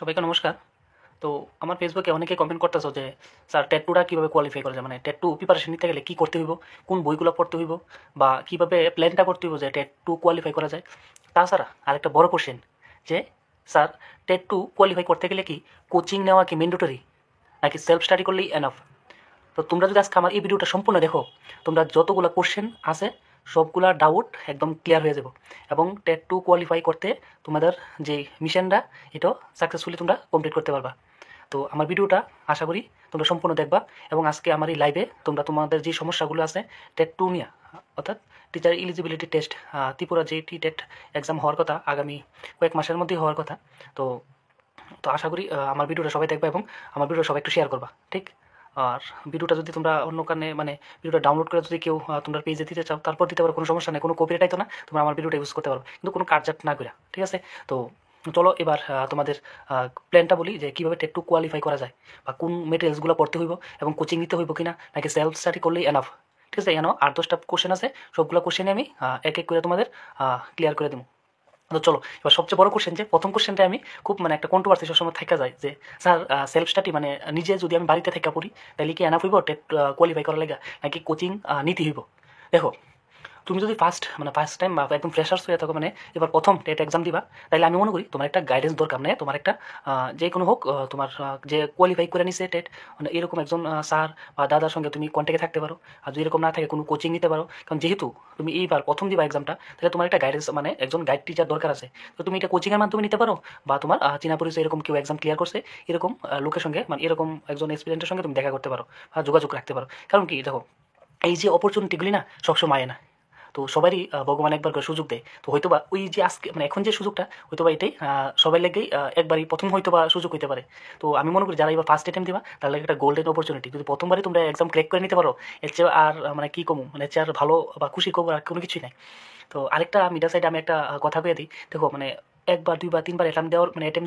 সবাইকে নমস্কার। তো আমার ফেসবুকে অনেকে কমেন্ট করতেছো যে স্যার টেট টুটা কীভাবে কোয়ালিফাই করা যায়, মানে টেট টু প্রিপারেশন নিতে গেলে কী করতে হইব, কোন বইগুলো পড়তে হইব, বা কীভাবে প্ল্যানটা করতে হইব যে টেট টু কোয়ালিফাই করা যায়। তাছাড়া আরেকটা বড় কোশ্চেন যে স্যার টেট টু কোয়ালিফাই করতে গেলে কি কোচিং নেওয়া কি ম্যান্ডেটরি, নাকি সেলফ স্টাডি করলেই এনাফ। তো তোমরা যদি আজকে আমার এই ভিডিওটা সম্পূর্ণ দেখো, তোমরা যতগুলো কোশ্চেন আছে সবগুলা ডাউট একদম ক্লিয়ার হয়ে যাব, এবং টেট টু কোয়ালিফাই করতে তোমাদের যে মিশনটা এটাও সাকসেসফুলি তোমরা কমপ্লিট করতে পারবা। তো আমার ভিডিওটা আশা করি তোমরা সম্পূর্ণ দেখবা, এবং আজকে আমার এই লাইভে তোমরা তোমাদের যে সমস্যাগুলো আছে টেট টু নিয়ে, অর্থাৎ টিচার এলিজিবিলিটি টেস্ট, ত্রিপুরা যে টেট এক্সাম হওয়ার কথা আগামী কয়েক মাসের মধ্যেই হওয়ার কথা। তো তো আশা করি আমার ভিডিওটা সবাই দেখবা, এবং আমার ভিডিওটা সবাই একটু শেয়ার করবা, ঠিক। আর ভিডিওটা যদি তোমরা অন্য কারণে মানে ভিডিওটা ডাউনলোড করে যদি কেউ তোমরা পেজে দিতে চাও তারপর দিতে পারো, কোনো সমস্যা নেই, কোনো কপিরাইট আইতো না, তোমরা আমার ভিডিওটা ইউজ করতে পারো, কিন্তু কোনো কাটজাট না করে, ঠিক আছে। তো চলো এবার তোমাদের প্ল্যানটা বলি যে কীভাবে টেট টু কোয়ালিফাই করা যায়, বা কোন মেটেরিয়ালসগুলো পড়তে হইব, এবং কোচিং নিতে হইব কিনা, নাকি সেলফ স্টাডি করলেই এনাফ। ঠিক আছে, এখানেও 8-10টা কোশ্চেন আছে, সবগুলো কোশ্চেনে আমি এক এক করে তোমাদের ক্লিয়ার করে দেবো। তো চলো এবার সবচেয়ে বড় কোশ্চেন, যে প্রথম কোশ্চেনটা আমি খুব মানে একটা কন্ট্রোভার্সি সবসময় থেকে যায় যে স্যার সেলফ স্টাডি মানে নিজে যদি আমি বাড়িতে থেকে পড়ি তাহলে কি এনাফ হইব টেট কোয়ালিফাই করার লাগা, নাকি কোচিং নিতে হইব। দেখো, তুমি যদি ফার্স্ট টাইম বা একদম ফ্রেশার্স হয়ে থাকো, মানে এবার প্রথম টেট এক্সাম দিবা, তাহলে আমি মনে করি তোমার একটা গাইডেন্স দরকার, মানে তোমার একটা যে কোনো হোক তোমার যে কোয়ালিফাই করে নিছে টেট, মানে এরকম একজন স্যার বা দাদার সঙ্গে তুমি কন্ট্যাক্টে থাকতে পারো। আর যদি এরকম না থাকে কোনো কোচিং নিতে পারো, কারণ যেহেতু তুমি এইবার প্রথম দিবা এক্সামটা, তাহলে তোমার একটা গাইডেন্স মানে একজন গাইড টিচার দরকার আছে। তো তুমি এটা কোচিংয়ের মাধ্যমে নিতে পারো, বা তোমার চেনা পরিচয় এরকম কেউ এক্সাম ক্লিয়ার করছে এরকম লোকের সঙ্গে, মানে এরকম একজন এক্সপিরিয়েন্সের সঙ্গে তুমি দেখা করতে পারো বা যোগাযোগ রাখতে পারো। কারণ কি দেখো, এই যে অপরচুনিটিগুলি না সবসময় আয় না। তো সবারই ভগবান একবার করে সুযোগ দেয়। তো হয়তোবা ওই যে আজকে মানে এখন যে সুযোগটা হয়তোবা এটাই সবাই লেগেই একবারই প্রথম হয়তোবা সুযোগ হইতে পারে। তো আমি মনে করি যারা এবার ফার্স্ট অ্যাটেম্প দিবা তাহলে একটা গোল্ডেন অপরচুনিটি, যদি প্রথমবারই তোমরা এক্সাম ক্র্যাক করে নিতে পারো, এর চেয়ে আর মানে কী কমু, মানে এর চেয়ে আর ভালো বা খুশি খবর আর কোনো কিছুই নাই। তো আরেকটা মিডল সাইডে আমি একটা কথা বলে দিই, দেখো মানে একবার দুইবার তিনবার অ্যাটেম্প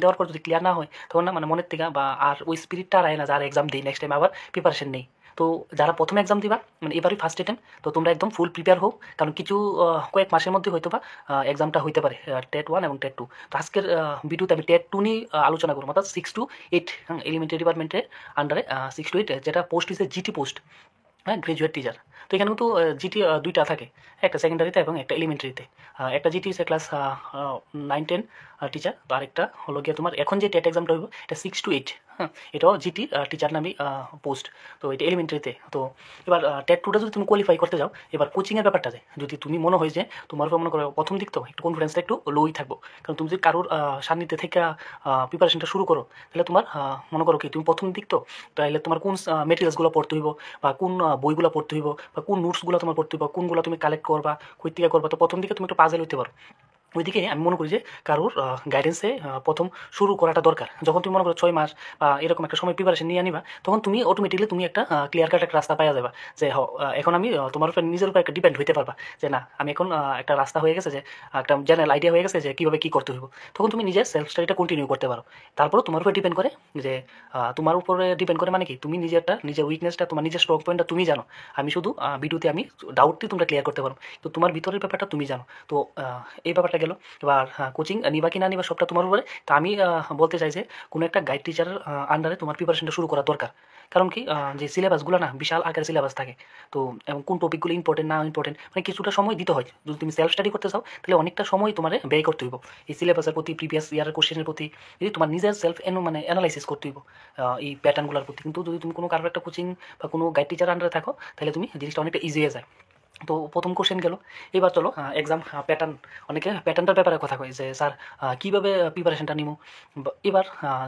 দেওয়ার পর যদি ক্লিয়ার না হয়, তখন না মানে মনের থেকে বা আর ওই স্পিরিটটা আর আয় না যে আর এক্সাম দিই, নেক্সট টাইম আবার প্রিপারেশন নেই। তো যারা প্রথম এক্সাম দিবা মানে এবারই ফার্স্ট অ্যাটেম্প, তো তোমরা একদম ফুল প্রিপেয়ার হও, কারণ কিছু কয়েক মাসের মধ্যে হয়তো বা এক্সামটা হইতে পারে, টেট 1 এবং টেট 2। তো আজকের ভিডিওতে আমি টেট 2 নিয়ে আলোচনা করবো, অর্থাৎ 6 to 8 এলিমেন্টারি ডিপার্টমেন্টের আন্ডারে 6 to 8 যেটা পোস্ট হচ্ছে জিটি পোস্ট, হ্যাঁ, গ্রাজুয়েট টিচার। তো এখানে কিন্তু জিটি দুইটা থাকে, একটা সেকেন্ডারিতে এবং একটা এলিমেন্টারিতে। একটা জিটি হচ্ছে ক্লাস 9-10 টিচার, তো আরেকটা হলো গিয়ে তোমার এখন যে টেট এক্সামটা হইব এটা 6 to 8, হ্যাঁ, এটাও জিটি টিচার নামে পোস্ট। তো এটা এলিমেন্টারিতে। তো এবার টেট টুটা যদি তুমি কোয়ালিফাই করতে যাও, এবার কোচিংয়ের ব্যাপারটা যায়, যদি তুমি মনে হয় যে তোমার উপর মনে করো প্রথম দিক তো একটু কনফিডেন্সটা একটু লোই থাকবো, কারণ তুমি যদি কারোর সান্নিধ্যে থেকে প্রিপারেশনটা শুরু করো, তাহলে তোমার মনে করো কি তুমি প্রথম দিক তো, তাহলে তোমার কোন মেটেরিয়ালসগুলো পড়তে হইব, বা কোন বইগুলো পড়তে হইব, বা কোন নোটসগুলো তোমার পড়তে হইব, কোনগুলো তুমি কালেক্ট করবা, কই থেকে করবা। তো প্রথম দিকে তুমি একটু পাজেল হইতে পারো, ওইদিকে আমি মনে করি যে কারোর গাইডেন্সে প্রথম শুরু করাটা দরকার। যখন তুমি মনে করো 6 মাস বা এরকম একটা সময় প্রিপারেশন নিয়ে আনিবা, তখন তুমি অটোমেটিকলি তুমি একটা ক্লিয়ার কাট একটা রাস্তা পাওয়া যাবে, যে এখন আমি তোমার উপর নিজের উপর একটা ডিপেন্ড হইতে পারবা, যে না আমি এখন একটা রাস্তা হয়ে গেছে, যে একটা জেনারেল আইডিয়া হয়ে গেছে যে কীভাবে কী করতে হইব। তখন তুমি নিজের সেলফ স্টাডিটা কন্টিনিউ করতে পারো। তারপরও তোমার উপরে ডিপেন্ড করে, যে তোমার উপরে ডিপেন্ড করে মানে কি তুমি নিজের উইকনেসটা, তোমার নিজের স্ট্রং পয়েন্টটা তুমি জানো। আমি শুধু ভিডিওতে আমি ডাউটটি তোমরা ক্লিয়ার করতে পারো, তো তোমার ভিতরের ব্যাপারটা তুমি জানো। তো এই ব্যাপারটা গেল। এবার কোচিং নিবা কি না নিবা সবটা তোমার উপরে। তো আমি বলতে চাই যে কোনো একটা গাইড টিচারের আন্ডারে তোমার প্রিপারেশনটা শুরু করা দরকার। কারণ কি যে সিলেবাসগুলো না বিশাল আকারের সিলেবাস থাকে। তো এবং কোন টপিকগুলো ইম্পর্টেন্ট না ইম্পর্টেন্ট মানে কিছুটা সময় দিতে হয়। যদি তুমি সেলফ স্টাডি করতে চাও তাহলে অনেকটা সময় তোমার ব্যয় করতে হইব এই সিলেবাসের প্রতি, প্রিভিয়াস ইয়ারের কোশ্চেনের প্রতি, যদি তোমার নিজের সেলফ মানে অ্যানালাইসিস করতে হইব এই প্যাটার্নগুলোর প্রতি। কিন্তু যদি তুমি কোনো কারোর একটা কোচিং বা কোনো গাইড টিচার আন্ডারে থাকো, তাহলে তুমি জিনিসটা অনেকটা ইজি হয়ে যায়। তো প্রথম কোশ্চেন গেল। এবার চলো এক্সাম প্যাটার্ন, অনেকে প্যাটার্নটার ব্যাপারে কথা কয় যে স্যার কীভাবে প্রিপারেশনটা নিব।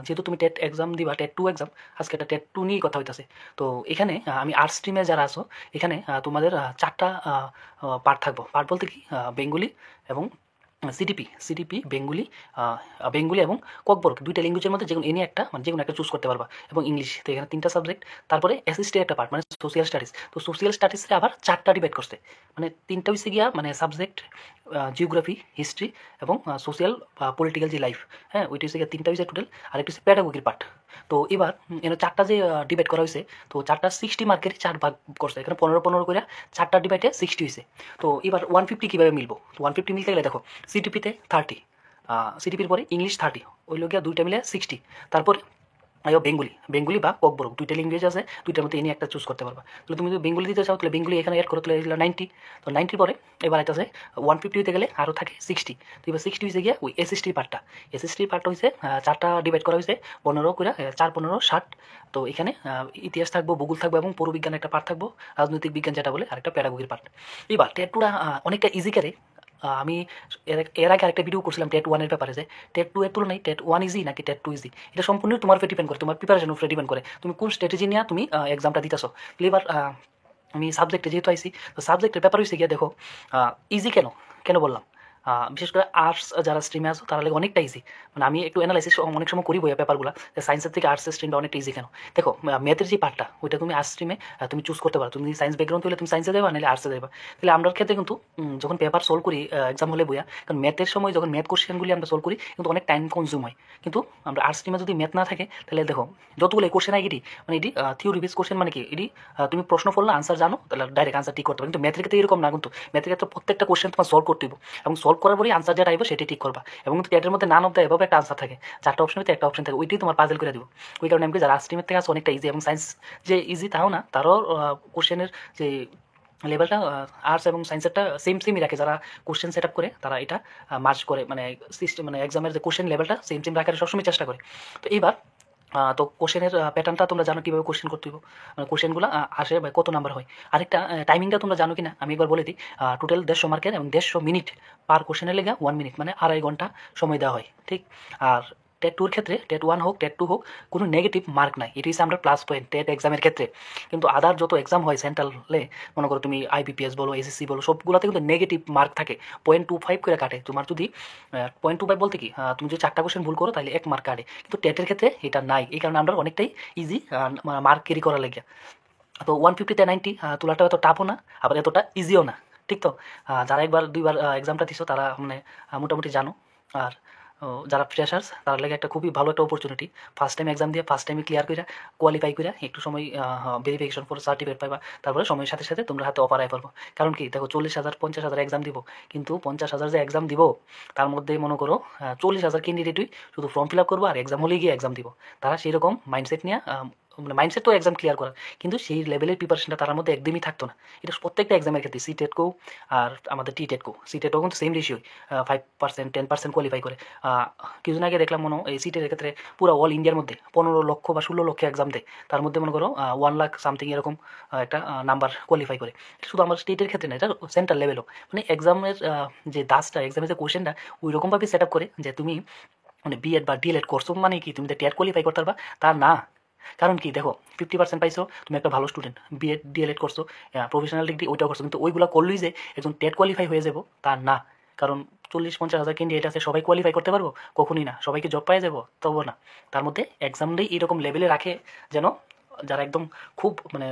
যেহেতু তুমি টেট এক্সাম দিবা, টেট 2 এক্সাম, আজকে একটা টেট 2 নিয়েই কথা হইতেছে। তো এখানে আমি আর্টস স্ট্রিমে যারা আছো, এখানে তোমাদের 4টা পার্ট থাকবো। পার্ট বলতে কি বেঙ্গলি এবং সিটিপি বেঙ্গলি এবং ককবরক, 2টা ল্যাঙ্গুয়েজের মধ্যে যেকোনো এনি একটা, মানে যেকোনো একটা চুজ করতে পারবা, এবং ইংলিশ। তো এখানে 3টা সাবজেক্ট। তারপরে অ্যাসিস্টের একটা পার্ট মানে সোশিয়াল স্টাডিজ। তো সোশিয়াল স্টাডিজে আবার 4টা ডিভাইড করছে, মানে 3টা হচ্ছে গিয়া মানে সাবজেক্ট জিওগ্রাফি, হিস্ট্রি এবং সোশিয়াল পলিটিক্যাল যে লাইফ, হ্যাঁ, ওইটা হচ্ছে গিয়ে 3টা হচ্ছে টোটাল। আর একটা হচ্ছে প্যাডাগোগির পার্ট। তো এবার এখানে 4টা যে ডিভাইড করা হয়েছে, তো 4টা 60 মার্কের 4 ভাগ করছে, এখানে 15 করে 4টা ডিভাইডে 60 হয়েছে। তো এবার 150 কীভাবে মিলবো? তো 150 মিলতে গেলে দেখো সিটিপিতে 30, সিটিপির পরে ইংলিশ 30, ওই লোকিয়া 2টা মিলে 60, তারপরে বেঙ্গলি বা ককবরক 2টা ল্যাঙ্গুয়েজ আছে, 2টার মধ্যে এনে একটা চুজ করতে পারবা। তাহলে তুমি যদি বেঙ্গলি দিতে চাও তাহলে বেঙ্গলি এখানে অ্যাড করো, তাহলে 90, তো 90 পরে এবার এটা আছে 150 হইতে গেলে আরও থাকে 60। তো এবার 60 হয়েছে গিয়ে ওই এসএসটির পার্টটা, এসএসটির পার্টটা হয়েছে 4টা ডিভাইড করা হয়েছে 15 করে, 4 15 60। তো এখানে ইতিহাস থাকবো, ভূগোল থাকবো এবং পৌরবিজ্ঞান একটা পার্ট থাকবো, রাজনৈতিক বিজ্ঞান যেটা বলে আরেকটা প্যাডাগোগির পার্ট। এবার টেটুরা অনেকটা ইজি করে। আমি এর আগে আরেকটা ভিডিও করছিলাম টেট 1 এর ব্যাপারে, যে টেট 2 এর তুলনায় টেট 1 ইজি নাকি টেট 2 ইজি, এটা সম্পূর্ণ তোমার উপরে ডিপেন্ড করে, তোমার প্রিপারেশনের উপরে ডিপেন্ড করে, তুমি কোন স্ট্র্যাটেজি নিয়ে তুমি এক্সামটা দিতেছো। এবার আমি সাবজেক্টে যেহেতু আইসি, তো সাবজেক্টের ব্যাপার হয়েছে গিয়ে দেখো ইজি কেন কেন বললাম, বিশেষ করে আর্টস যারা স্ট্রিমে আসো তারা লাগে অনেকটা ইজি। মানে আমি একটু অ্যানালাইসিস অনেক সময় করি বইয়া পেপারগুলো, যে সায়েন্সের থেকে আর্টসের স্ট্রিমটা অনেকটা ইজি কেন। দেখো ম্যাথের যে পার্টটা ওইটা তুমি আর্টস স্ট্রিমে তুমি চুজ করতে পারো, তুমি সায়েন্স ব্যাকগ্রাউন্ড হলে তুমি সায়েন্সে যাবা, নাহলে আর্টসে যাবা। তাহলে আমরা ক্ষেত্রে কিন্তু যখন পেপার সলভ করি এক্সাম হলে বইয়া, কারণ ম্যাথের সময় যখন ম্যাথ কোশ্চেনগুলি আমরা সলভ করি কিন্তু অনেক টাইম কনজিউম হয়, কিন্তু আমরা আর্টস স্ট্রিমে যদি ম্যাথ না থাকে তাহলে দেখো যতগুলো কোশ্চেন আই এটি মানে এটি থিওরি বেস কোশ্চেন, মানে কি এটি তুমি প্রশ্ন করলে আনসার জানো তাহলে ডাইরেক্ট আনসার ঠিক করতে পারো, কিন্তু ম্যাথের ক্ষেত্রে এরকম না, কিন্তু ম্যাথের ক্ষেত্রে প্রত্যেকটা কোশ্চেন তোমার সলভ করতে হবে এবং সলভ করার পরেই আনসার যেটা আইব সেটি ঠিক করবা। এবং কিন্তু টেটের মধ্যে নান অফ দ্য এভাবে একটা আনসার থাকে, 4টা অপশন হইতে একটা অপশন থাকে, ওইটাই তোমার পাজেল করে দিব। ওই কারণে আমি যারা আর্টস স্ট্রিমের থেকে আছে অনেকটা ইজি, এবং সায়েন্স যে ইজি তাও না, তারও কোশ্চেনের যে লেভেলটা আর্টস এবং সায়েন্সেরটা সেমই রাখে, যারা কোশ্চেন সেট আপ করে তারা এটা মার্চ করে, মানে সিস্টেম মানে এক্সামের যে কোশ্চেন লেভেলটা সেম রাখার সবসময় চেষ্টা করে। তো এইবার তো কোশ্চেনের প্যাটার্নটা তোমরা জানো কীভাবে কোশ্চেন করতে হবে, মানে কোশ্চেনগুলো আসে বা কত নাম্বার হয়। আরেকটা টাইমিংটা তোমরা জানো কি না আমি একবার বলে দিই, টোটাল 150 মার্কের এবং 150 মিনিট পার কোশ্চেনের লেগে 1 মিনিট, মানে 2.5 ঘন্টা সময় দেওয়া হয়, ঠিক। আর টেট 2 এর ক্ষেত্রে টেট 1 হোক টেট 2 হোক কোনো নেগেটিভ মার্ক নাই, এটি হচ্ছে আমরা প্লাস পয়েন্ট টেট এক্সামের ক্ষেত্রে। কিন্তু আদার যত এক্সাম হয় সেন্ট্রালে, মনে করো তুমি আইবিপিএস বলো এসএসসি বলো সবগুলোতে কিন্তু নেগেটিভ মার্ক থাকে, 0.25 করে কাটে। তোমার যদি 0.25 বলতে কি তুমি যদি 4টা কোশ্চেন ভুল করো তাহলে 1 মার্ক কাটে, কিন্তু টেটের ক্ষেত্রে এটা নাই, এই কারণে আমরা অনেকটাই ইজি মার্ক ক্যারি করা লাগে। তো 150-তে 90 তোলাটা এত টাফও না আবার এতটা ইজিও না, ঠিক। তো যারা একবার দুইবার এক্সামটা দিছো তারা মানে মোটামুটি জানো। আর যারা ফ্রেশার্স তার লাগে একটা খুবই ভালো একটা অপরচুনিটি, ফার্স্ট টাইম এক্সাম দিয়ে ফার্স্ট টাইমে ক্লিয়ার করে কোয়ালিফাই করে একটু সময় ভেরিফিকেশন করে সার্টিফিকেট পাইবা, তারপরে সময়ের সাথে সাথে তোমরা হাতে অফার আই পারবো। কারণ কি দেখো 40,000 50,000 এক্সাম দিব, কিন্তু 50,000 যে এক্সাম দিব তার মধ্যে মনে করো 40,000 ক্যান্ডিডেটই শুধু ফর্ম ফিল আপ করবো আর এক্সাম হলেই গিয়ে এক্সাম দিব। তারা সেই রকম মাইন্ডসেট নিয়ে মানে মাইন্ডসেট তো এক্সাম ক্লিয়ার করার, কিন্তু সেই লেভেলের প্রিপারেশনটা তার মধ্যে একদমই থাকতো না। এটা প্রত্যেকটা এক্সামের ক্ষেত্রে সি টেটকেও আর আমাদের টি টেটকেও, সি টেটও কিন্তু সেম রেশিও 5% 10% কোয়ালিফাই করে। কিছুদিন আগে দেখলাম মনে এই সিটের ক্ষেত্রে পুরো অল ইন্ডিয়ার মধ্যে 15 লক্ষ বা 16 লক্ষ এক্সাম দেয়, তার মধ্যে মনে করো 1 লাখ সামথিং এরকম একটা নাম্বার কোয়ালিফাই করে। এটা শুধু আমার স্টেটের ক্ষেত্রে না, এটা সেন্ট্রাল লেভেলও, মানে এক্সামের যে দাসটা এক্সামের যে কোশ্চেনটা ওই রকমভাবে সেট আপ করে যে তুমি মানে বিএড বা ডিএলএড করছো মানে কি তুমি টেট কোয়ালিফাই করতে পারবা তা না। কারণ কি দেখো 50% পাইছো তুমি একটা ভালো স্টুডেন্ট, বিএড ডিএলএড করছো, প্রফেশনাল ডিগ্রি ওইটাও করছো, কিন্তু ওইগুলো করলেই যে একজন টেট কোয়ালিফাই হয়ে যাবো তা না। কারণ 40-50 হাজার ক্যান্ডিডেট আছে, সবাই কোয়ালিফাই করতে পারবো কখনই না, সবাইকে জব পাই যাবো তবু না। তার মধ্যে এক্সামটাই এরকম লেভেলে রাখে যেন যারা একদম খুব মানে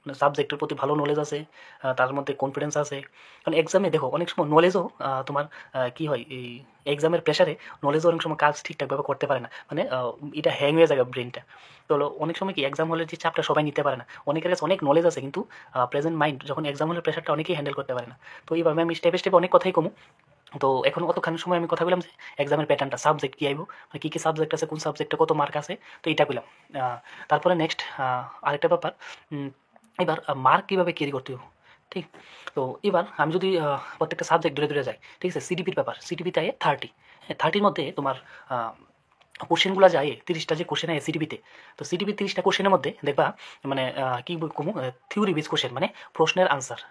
মানে সাবজেক্টের প্রতি ভালো নলেজ আছে, তার মধ্যে কনফিডেন্স আছে। কারণ এক্সামে দেখো অনেক সময় নলেজও তোমার কী হয় এই এক্সামের প্রেশারে নলেজও অনেক সময় কাজ ঠিকঠাকভাবে করতে পারে না, মানে এটা হ্যাং হয়ে যায় ব্রেনটা। তো অনেক সময় কি এক্সাম হলের যে চাপটা সবাই নিতে পারে না, অনেকের কাছে অনেক নলেজ আছে কিন্তু প্রেজেন্ট মাইন্ড যখন এক্সাম হলের প্রেশারটা অনেকেই হ্যান্ডেল করতে পারে না। তো এইভাবে আমি স্টেপে স্টেপে অনেক কথাই কমু। তো এখন অতখানি সময় আমি কথা বললাম যে এক্সামের প্যাটার্নটা সাবজেক্ট কী আইব, মানে কী কী সাবজেক্ট আছে, কোন সাবজেক্টে কত মার্ক আছে, তো এইটা পেলাম। তারপরে নেক্সট আরেকটা ব্যাপার, এবার মার্ক কীভাবে ক্যারি করতে হবে, ঠিক। তো এবার আমি যদি প্রত্যেকটা সাবজেক্ট ধরে ধরে যাই, ঠিক আছে, সিডিপির ব্যাপার, সিডিপিতে আয় 30, 30-র মধ্যে তোমার কোশ্চেনগুলো যায় 30টা যে কোশ্চেন আয় সিডিপিতে। তো সিডিপির 30টা কোশ্চেনের মধ্যে দেখবা মানে কী কমু থিওরি বেস কোশ্চেন, মানে প্রশ্নের আনসার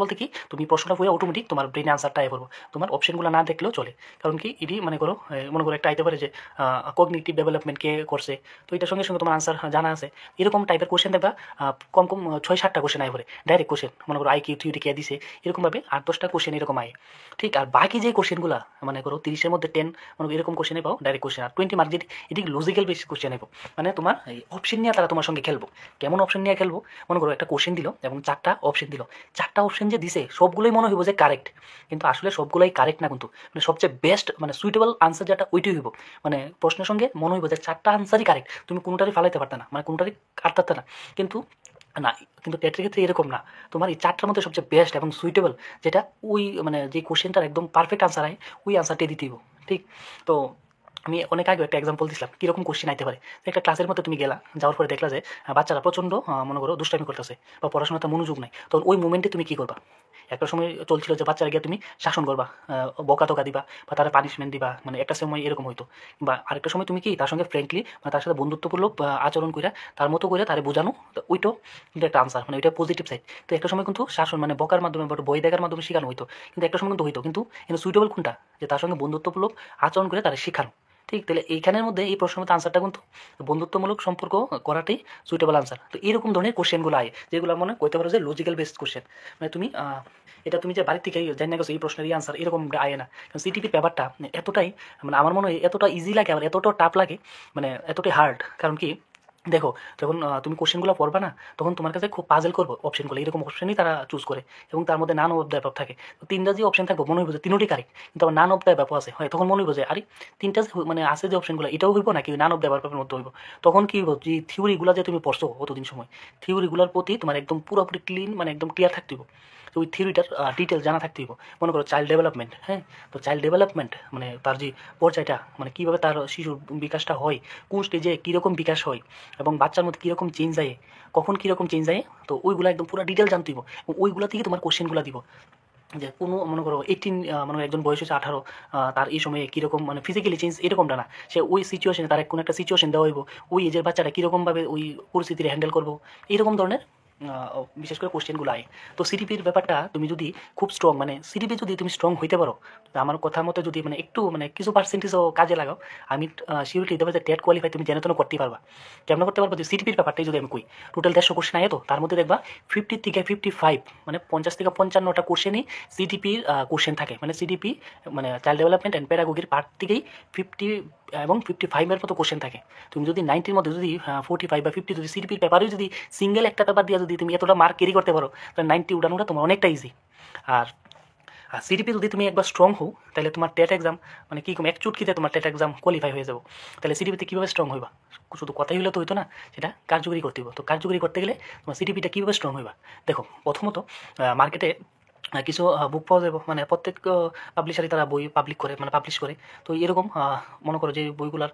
বলতে কি তুমি প্রশ্নটা পড়ে অটোমেটিক তোমার ব্রেনে আনসারটা আয় করবো, তোমার অপশনগুলো না দেখলেও চলে। কারণ কি এটি মনে করো একটা আইতে পারে যে কগনিটিভ ডেভেলপমেন্ট কে করছে, তো এটার সঙ্গে সঙ্গে তোমার আনসার জানা আছে, এরকম টাইপের কোশ্চেন দেখবা কম 6-7টা কোশ্চেন আয় পড়ে ডাইরেক্ট কোশ্চেন, মনে করো আইকিউ থিওরি কে দিছে এরকমভাবে 8-10টা কোশ্চেন এরকম আয়, ঠিক। আর বাকি যে কোশ্চেনগুলো মনে করো 30-এর মধ্যে 10 মনে করো এরকম কোশ্চেনে পাও ডাইরেক্ট কোশ্চেন, আর 20 মার্ক যেটি এটি লজিক্যাল বেসিস কোশ্চেন পাও, মানে তোমার এই অপশন নিয়ে তারা তোমার সঙ্গে খেলবো। কেমন অপশন নিয়ে খেলবো, মনে করো একটা কোশ্চেন দিল এবং 4টা অপশন দিল, 4টা অপশন যে দিছে সবগুলোই মনে হইব যে কারেক্ট, কিন্তু আসলে সবগুলোই কারেক্ট না, কিন্তু মানে সবচেয়ে বেস্ট মানে সুইটেবল আনসার যেটা ওইটাই হইব, মানে প্রশ্নের সঙ্গে মনে হইব যে 4টা আনসারই কারেক্ট, তুমি কোনোটারই ফালাইতে পারতে না, মানে কোনোটারই কাটতে না। কিন্তু না, কিন্তু টেটের ক্ষেত্রে এরকম না, তোমার এই 4টার মধ্যে সবচেয়ে বেস্ট এবং সুইটেবল যেটা ওই মানে যে কোশ্চেনটার একদম পারফেক্ট আনসার হয় ওই আনসারটাই দিতে হইব, ঠিক। তো আমি অনেক আগে একটা এক্সাম্পল দিছিলাম কীরকম কোশ্চেন আইতে পারে। একটা ক্লাসের মধ্যে তুমি গেলা, যাওয়ার পরে দেখলা যে বাচ্চারা প্রচণ্ড মনে করো দুষ্টামি করতেছে বা পড়াশোনাতে মনোযোগ নাই, তখন ওই মোমেন্টে তুমি কী করবা? একটা সময় চলছিল যে বাচ্চারা গিয়ে তুমি শাসন করবা, বকা-টকা দিবা বা তারা পানিশমেন্ট দিবা, মানে একটা সময় এরকম হইতো। বা আরেকটা সময় তুমি কি তার সঙ্গে ফ্রেন্ডলি মানে তার সাথে বন্ধুত্বপূর্ণ আচরণ কইরা তার মতো করে তারে বোঝানো, তো ওইটাও কিন্তু একটা আনসার, মানে ওইটা পজিটিভ সাইড। তো একটা সময় কিন্তু শাসন মানে বকার মাধ্যমে বা বই দেখার মাধ্যমে শেখানো হইতো, কিন্তু একটা সময় কিন্তু হইতো, কিন্তু সুইটেবল কোনটা? যে তার সঙ্গে বন্ধুত্বপূর্ণ আচরণ করে তারা শেখানো। ঠিক, তাহলে এইখানের মধ্যে এই প্রশ্নের মধ্যে আনসারটা কিন্তু বন্ধুত্বমূলক সম্পর্ক করাটাই সুইটেবল আনসার। তো এরকম ধরনের কোশ্চেনগুলো আয়, যেগুলো মনে কইতে পারো যে লজিক্যাল বেসড কোশ্চেন। মানে তুমি এটা তুমি যে বাড়ির থেকে জানি না গেছো এই প্রশ্নের এই আনসার এরকম আয় না। কারণ সিটিপির ব্যাপারটা এতটাই, মানে আমার মনে হয় এতটা ইজি লাগে, আবার এতটা টাফ লাগে, মানে এতটাই হার্ড। কারণ কি দেখো, যখন তুমি কোশ্চেনগুলো পড়বা না, তখন তোমার কাছে খুব পাজেল করবো অপশনগুলো, এরকম অপশনই তারা চুজ করে, এবং তার মধ্যে নান অফ দ্য অ্যাপ থাকে। তো তিনটা যে অপশন থাকবো মনে হইব যে তিনোটি কারেক্ট, কিন্তু আবার নান অফ দ্য অ্যাপ আছে হয়, তখন মনে হইব যে আরে তিনটা যে মানে আছে যে অপশনগুলো এটাও হইব নাকি নান অফ দ্য অ্যাপের মধ্যে হইব। তখন কি হইব, যে থিওরিগুলো যে তুমি পড়ছো অতদিন সময়, থিওরিগুলোর প্রতি তোমার একদম পুরোপুরি ক্লিন, মানে একদম ক্লিয়ার থাকতে হইব। তো ওই থিওরিটার ডিটেলস জানা থাকতে হইব। মনে করো চাইল্ড ডেভেলপমেন্ট, হ্যাঁ, তো চাইল্ড ডেভেলপমেন্ট মানে তার যে পর্যায়টা, মানে কীভাবে তার শিশুর বিকাশটা হয়, কোন স্টেজে কীরকম বিকাশ হয়, এবং বাচ্চার মধ্যে কীরকম চেঞ্জ আয়, কখন কীরকম চেঞ্জ আয়, তো ওইগুলো একদম পুরো ডিটেল জানতে হইব। এবং ওইগুলো থেকে তোমার কোশ্চেনগুলো দিব, যে কোনো মনে করো 18 মনে করো একজন বয়স হচ্ছে 18, তার এই সময়ে কীরকম মানে ফিজিক্যালি চেঞ্জ এরকমটা না, সে ওই সিচুয়েশনে তার কোনো একটা সিচুয়েশন দেওয়া হইব, ওই এজের বাচ্চাটা কীরকমভাবে ওই পরিস্থিতির হ্যান্ডেল করবো, এইরকম ধরনের বিশেষ করে কোশ্চেনগুলো আয়। তো সিটিপির ব্যাপারটা তুমি যদি খুব স্ট্রং, মানে সিটিপি যদি তুমি স্ট্রং হইতে পারো, আমার কথা মতো যদি মানে একটু মানে কিছু পার্সেন্টেজও কাজে লাগাও, আমি সিউরিটি দিতে পারি যে টেট কোয়ালিফাই তুমি যেন তেন করতে পারবা। কেমন করতে পারবো? যে সিটিপির ব্যাপারটাই যদি আমি কই, টোটাল 150 কোশ্চেন আয়, তো তার মধ্যে দেখবা 50 থেকে 55 মানে 50 থেকে 55টা কোশ্চেনই সিটিপির কোশ্চেন থাকে। মানে সিটিপি মানে চাইল্ড ডেভেলপমেন্ট অ্যান্ড প্যারাগোগির পার্ট থেকেই 50 এবং 55-এর মতো কোশ্চেন থাকে। তুমি যদি 90-র মধ্যে যদি 45 বা 50 যদি সিটিপির পেপারেও যদি সিঙ্গেল একটা পেপার দিয়ে যদি তুমি এতটা মার্ক ক্যারি করতে পারো, তাহলে 90 উঠানোটা তোমার অনেকটা ইজি। আর সিটিপি যদি তুমি একবার স্ট্রং হও, তাহলে তোমার টেট এক্সাম মানে কী এক চুটকিতে তোমার টেট এক্সাম কোয়ালিফাই হয়ে যাবো। তাহলে সিটিপিতে কীভাবে স্ট্রং হইবা? শুধু কথাই হলে তো হইতো না, সেটা কার্যকরী করতে হবে। তো কার্যকরী করতে গেলে তোমার সিটিপিটা কীভাবে স্ট্রং হইবা? দেখো, প্রথমত মার্কেটে কিছু বুক পাওয়া যাবে, মানে প্রত্যেক পাবলিশারই তারা বই পাবলিক করে, মানে পাবলিশ করে। তো এরকম মনে করো যে বইগুলার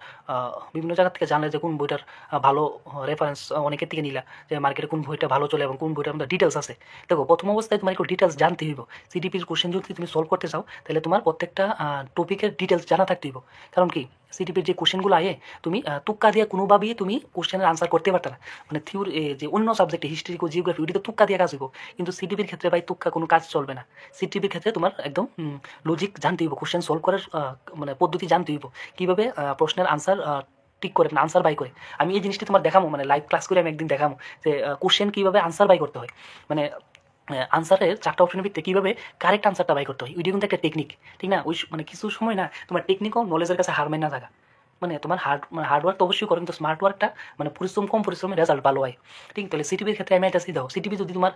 বিভিন্ন জায়গা থেকে জানলে যে কোন বইটার ভালো রেফারেন্স অনেকের থেকে নিলা, যে মার্কেটে কোন বইটা ভালো চলে এবং কোন বইটার মধ্যে ডিটেলস আছে। দেখো, প্রথম অবস্থায় তোমার একটু ডিটেলস জানতে হইব। সিডিপির কোশ্চেন যদি তুমি সলভ করতে চাও, তাহলে তোমার প্রত্যেকটা টপিকের ডিটেলস জানা থাকতে হইব। কারণ কি সিডিপির যে কোশ্চেনগুলো আয়ে, তুমি তুক্কা দিয়ে কোনোভাবেই তুমি কোশ্চেনের আনসার করতে পারতে না। মানে থিওরি যে অন্য সাবজেক্টে হিস্ট্রি জিওগ্রাফি ওইটা তুক্কা দিয়ে কাজ হইব, কিন্তু সিডিপির ক্ষেত্রে ভাই তুক্কা কোনো কাজ চলবে না। সিটিপির ক্ষেত্রে তোমার একদম লজিক জানতে হইব, কোশ্চেন সলভ করার মানে পদ্ধতি জানতে হইব, কীভাবে প্রশ্নের আনসার ঠিক করে না আনসার বাই করে। আমি এই জিনিসটি তোমার দেখাবো, মানে লাইভ ক্লাস করে আমি একদিন দেখাবো যে কোশ্চেন কীভাবে আনসার বাই করতে হয়, মানে আনসারের 4টা অপশনের ভিত্তিতে কীভাবে কারেক্ট আনসারটা বাই করতে হয়। ওইটা কিন্তু একটা টেকনিক, ঠিক না? ওই মানে কিছু সময় না তোমার টেকনিকও নলেজের কাছে হার মানা থাকা, মানে তোমার হার্ডওয়ার্ক তো অবশ্যই করো, কিন্তু স্মার্ট ওয়ার্কটা মানে পরিশ্রম কম পরিশ্রমের রেজাল্ট ভালো হয়। ঠিক, তাহলে সিটিপির ক্ষেত্রে আমি এটা দেখো, সিটিপি যদি তোমার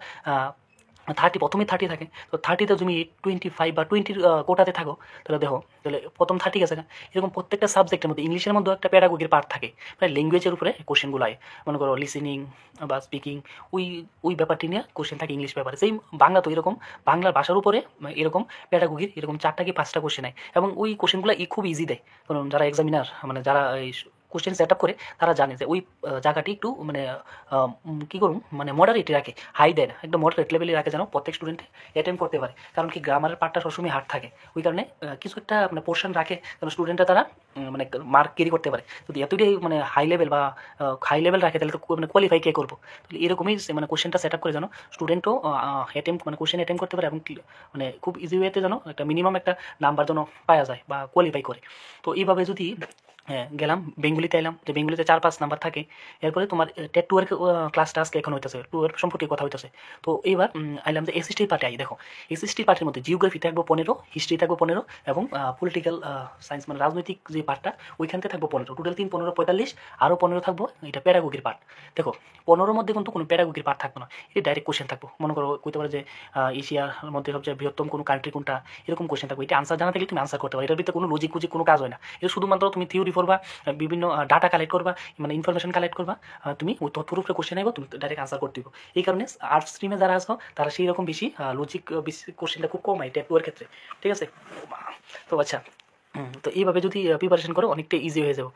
30 প্রথমে 30 থাকে, তো 30তে তুমি 25 বা 20 কোটাতে থাকো, তাহলে দেখো, তাহলে প্রথম 30 গেছে না। এরকম প্রত্যেকটা সাবজেক্টের মধ্যে ইংলিশের মধ্যেও একটা প্যারাগোগির পার্ট থাকে, মানে ল্যাঙ্গুয়েজের উপরে কোশ্চেনগুলো আয়। মনে করো লিসেনিং বা স্পিকিং, ওই ব্যাপারটি নিয়ে কোশ্চেন থাকে ইংলিশ পেপারে। সেই বাংলা তো এরকম, বাংলার ভাষার উপরে এরকম প্যারাগোগির এরকম 4টা কি 5টা কোশ্চেন আয়, এবং ওই কোশ্চেনগুলো খুব ইজি দেয়। কারণ যারা এক্সামিনার মানে যারা এই কোশ্চেন সেট আপ করে, তারা জানে যে ওই জায়গাটি একটু মানে কী করুন, মানে মডারেটই রাখে, হাই দেয় না, একদম মডারেট লেভেলে রাখে, যেন প্রত্যেক স্টুডেন্টে অ্যাটেম্প করতে পারে। কারণ কি গ্রামারের পার্টটা সবসময় হার্ড থাকে, ওই কারণে কিছু একটা মানে পোর্শন রাখে, যেন স্টুডেন্টরা তারা মানে মার্ক ক্যারি করতে পারে। যদি এতটাই মানে হাই লেভেল বা হাই লেভেল রাখে, তাহলে তো মানে কোয়ালিফাই কে করবো? তাহলে এরকমই মানে কোশ্চেনটা সেট আপ করে যেন স্টুডেন্টও অ্যাটেম্প মানে কোশ্চেন অ্যাটেম্প করতে পারে, এবং মানে খুব ইজি ওয়েতে যেন একটা মিনিমাম একটা নাম্বার যেন পাওয়া যায় বা কোয়ালিফাই করে। তো এইভাবে যদি গেলাম বেঙ্গলিতে এলাম, যে বেঙ্গলিতে 4-5 নাম্বার থাকে। এরপরে তোমার টেট 2 এর ক্লাসটা আজকে এখন হইতেছে, 2 এর সম্পর্কে কথা হইতেছে। তো এইবার আইলাম যে এসএসটির পার্টে আই। দেখো, এসএসটির পার্টের মধ্যে জিওগ্রাফি থাকবো 15, হিস্ট্রি থাকবো 15, এবং পলিটিক্যাল সায়েন্স মানে রাজনৈতিক যে পার্টটা ওইখান থেকে থাকবো 15। টোটাল 3, 15, 45, আরও 15 থাকবো এটা প্যারাগোগির পার্ট। দেখো, 15-র মধ্যে কিন্তু কোনো প্যারাগোগির পার্ট থাকবে না, এটা ডাইরেক্ট কোশ্চেন থাকবো। মনে করো কইতে পারে যে এশিয়ার মধ্যে সবচেয়ে বৃহত্তম কোনো কান্ট্রি কোনটা, এরকম কোশ্চেন থাকবে। এটা আনসার জানা থাকলে তুমি আনসার করতে পারো, এটার ভিতরে কোনো লজিক কোনো কাজ হয় না। এটা শুধুমাত্র তুমি থিওরি পড়বা, বিভিন্ন ডাটা কালেক্ট করবা, মানে ইনফরমেশন কালেক্ট করবা, তুমি ওই তথ্যের উপরে কোশ্চেন আইব, তুমি ডাইরেক্ট আনসার করতে দিব। এই কারণে আর্টস স্ট্রিমে যারা আসো, তারা সেই রকম বেশি লজিক বেশি কোশ্চেনটা খুব কম হয় টেট 2 এর ক্ষেত্রে, ঠিক আছে? তো আচ্ছা, তো এইভাবে যদি প্রিপারেশন করো অনেকটা ইজি হয়ে যাবো।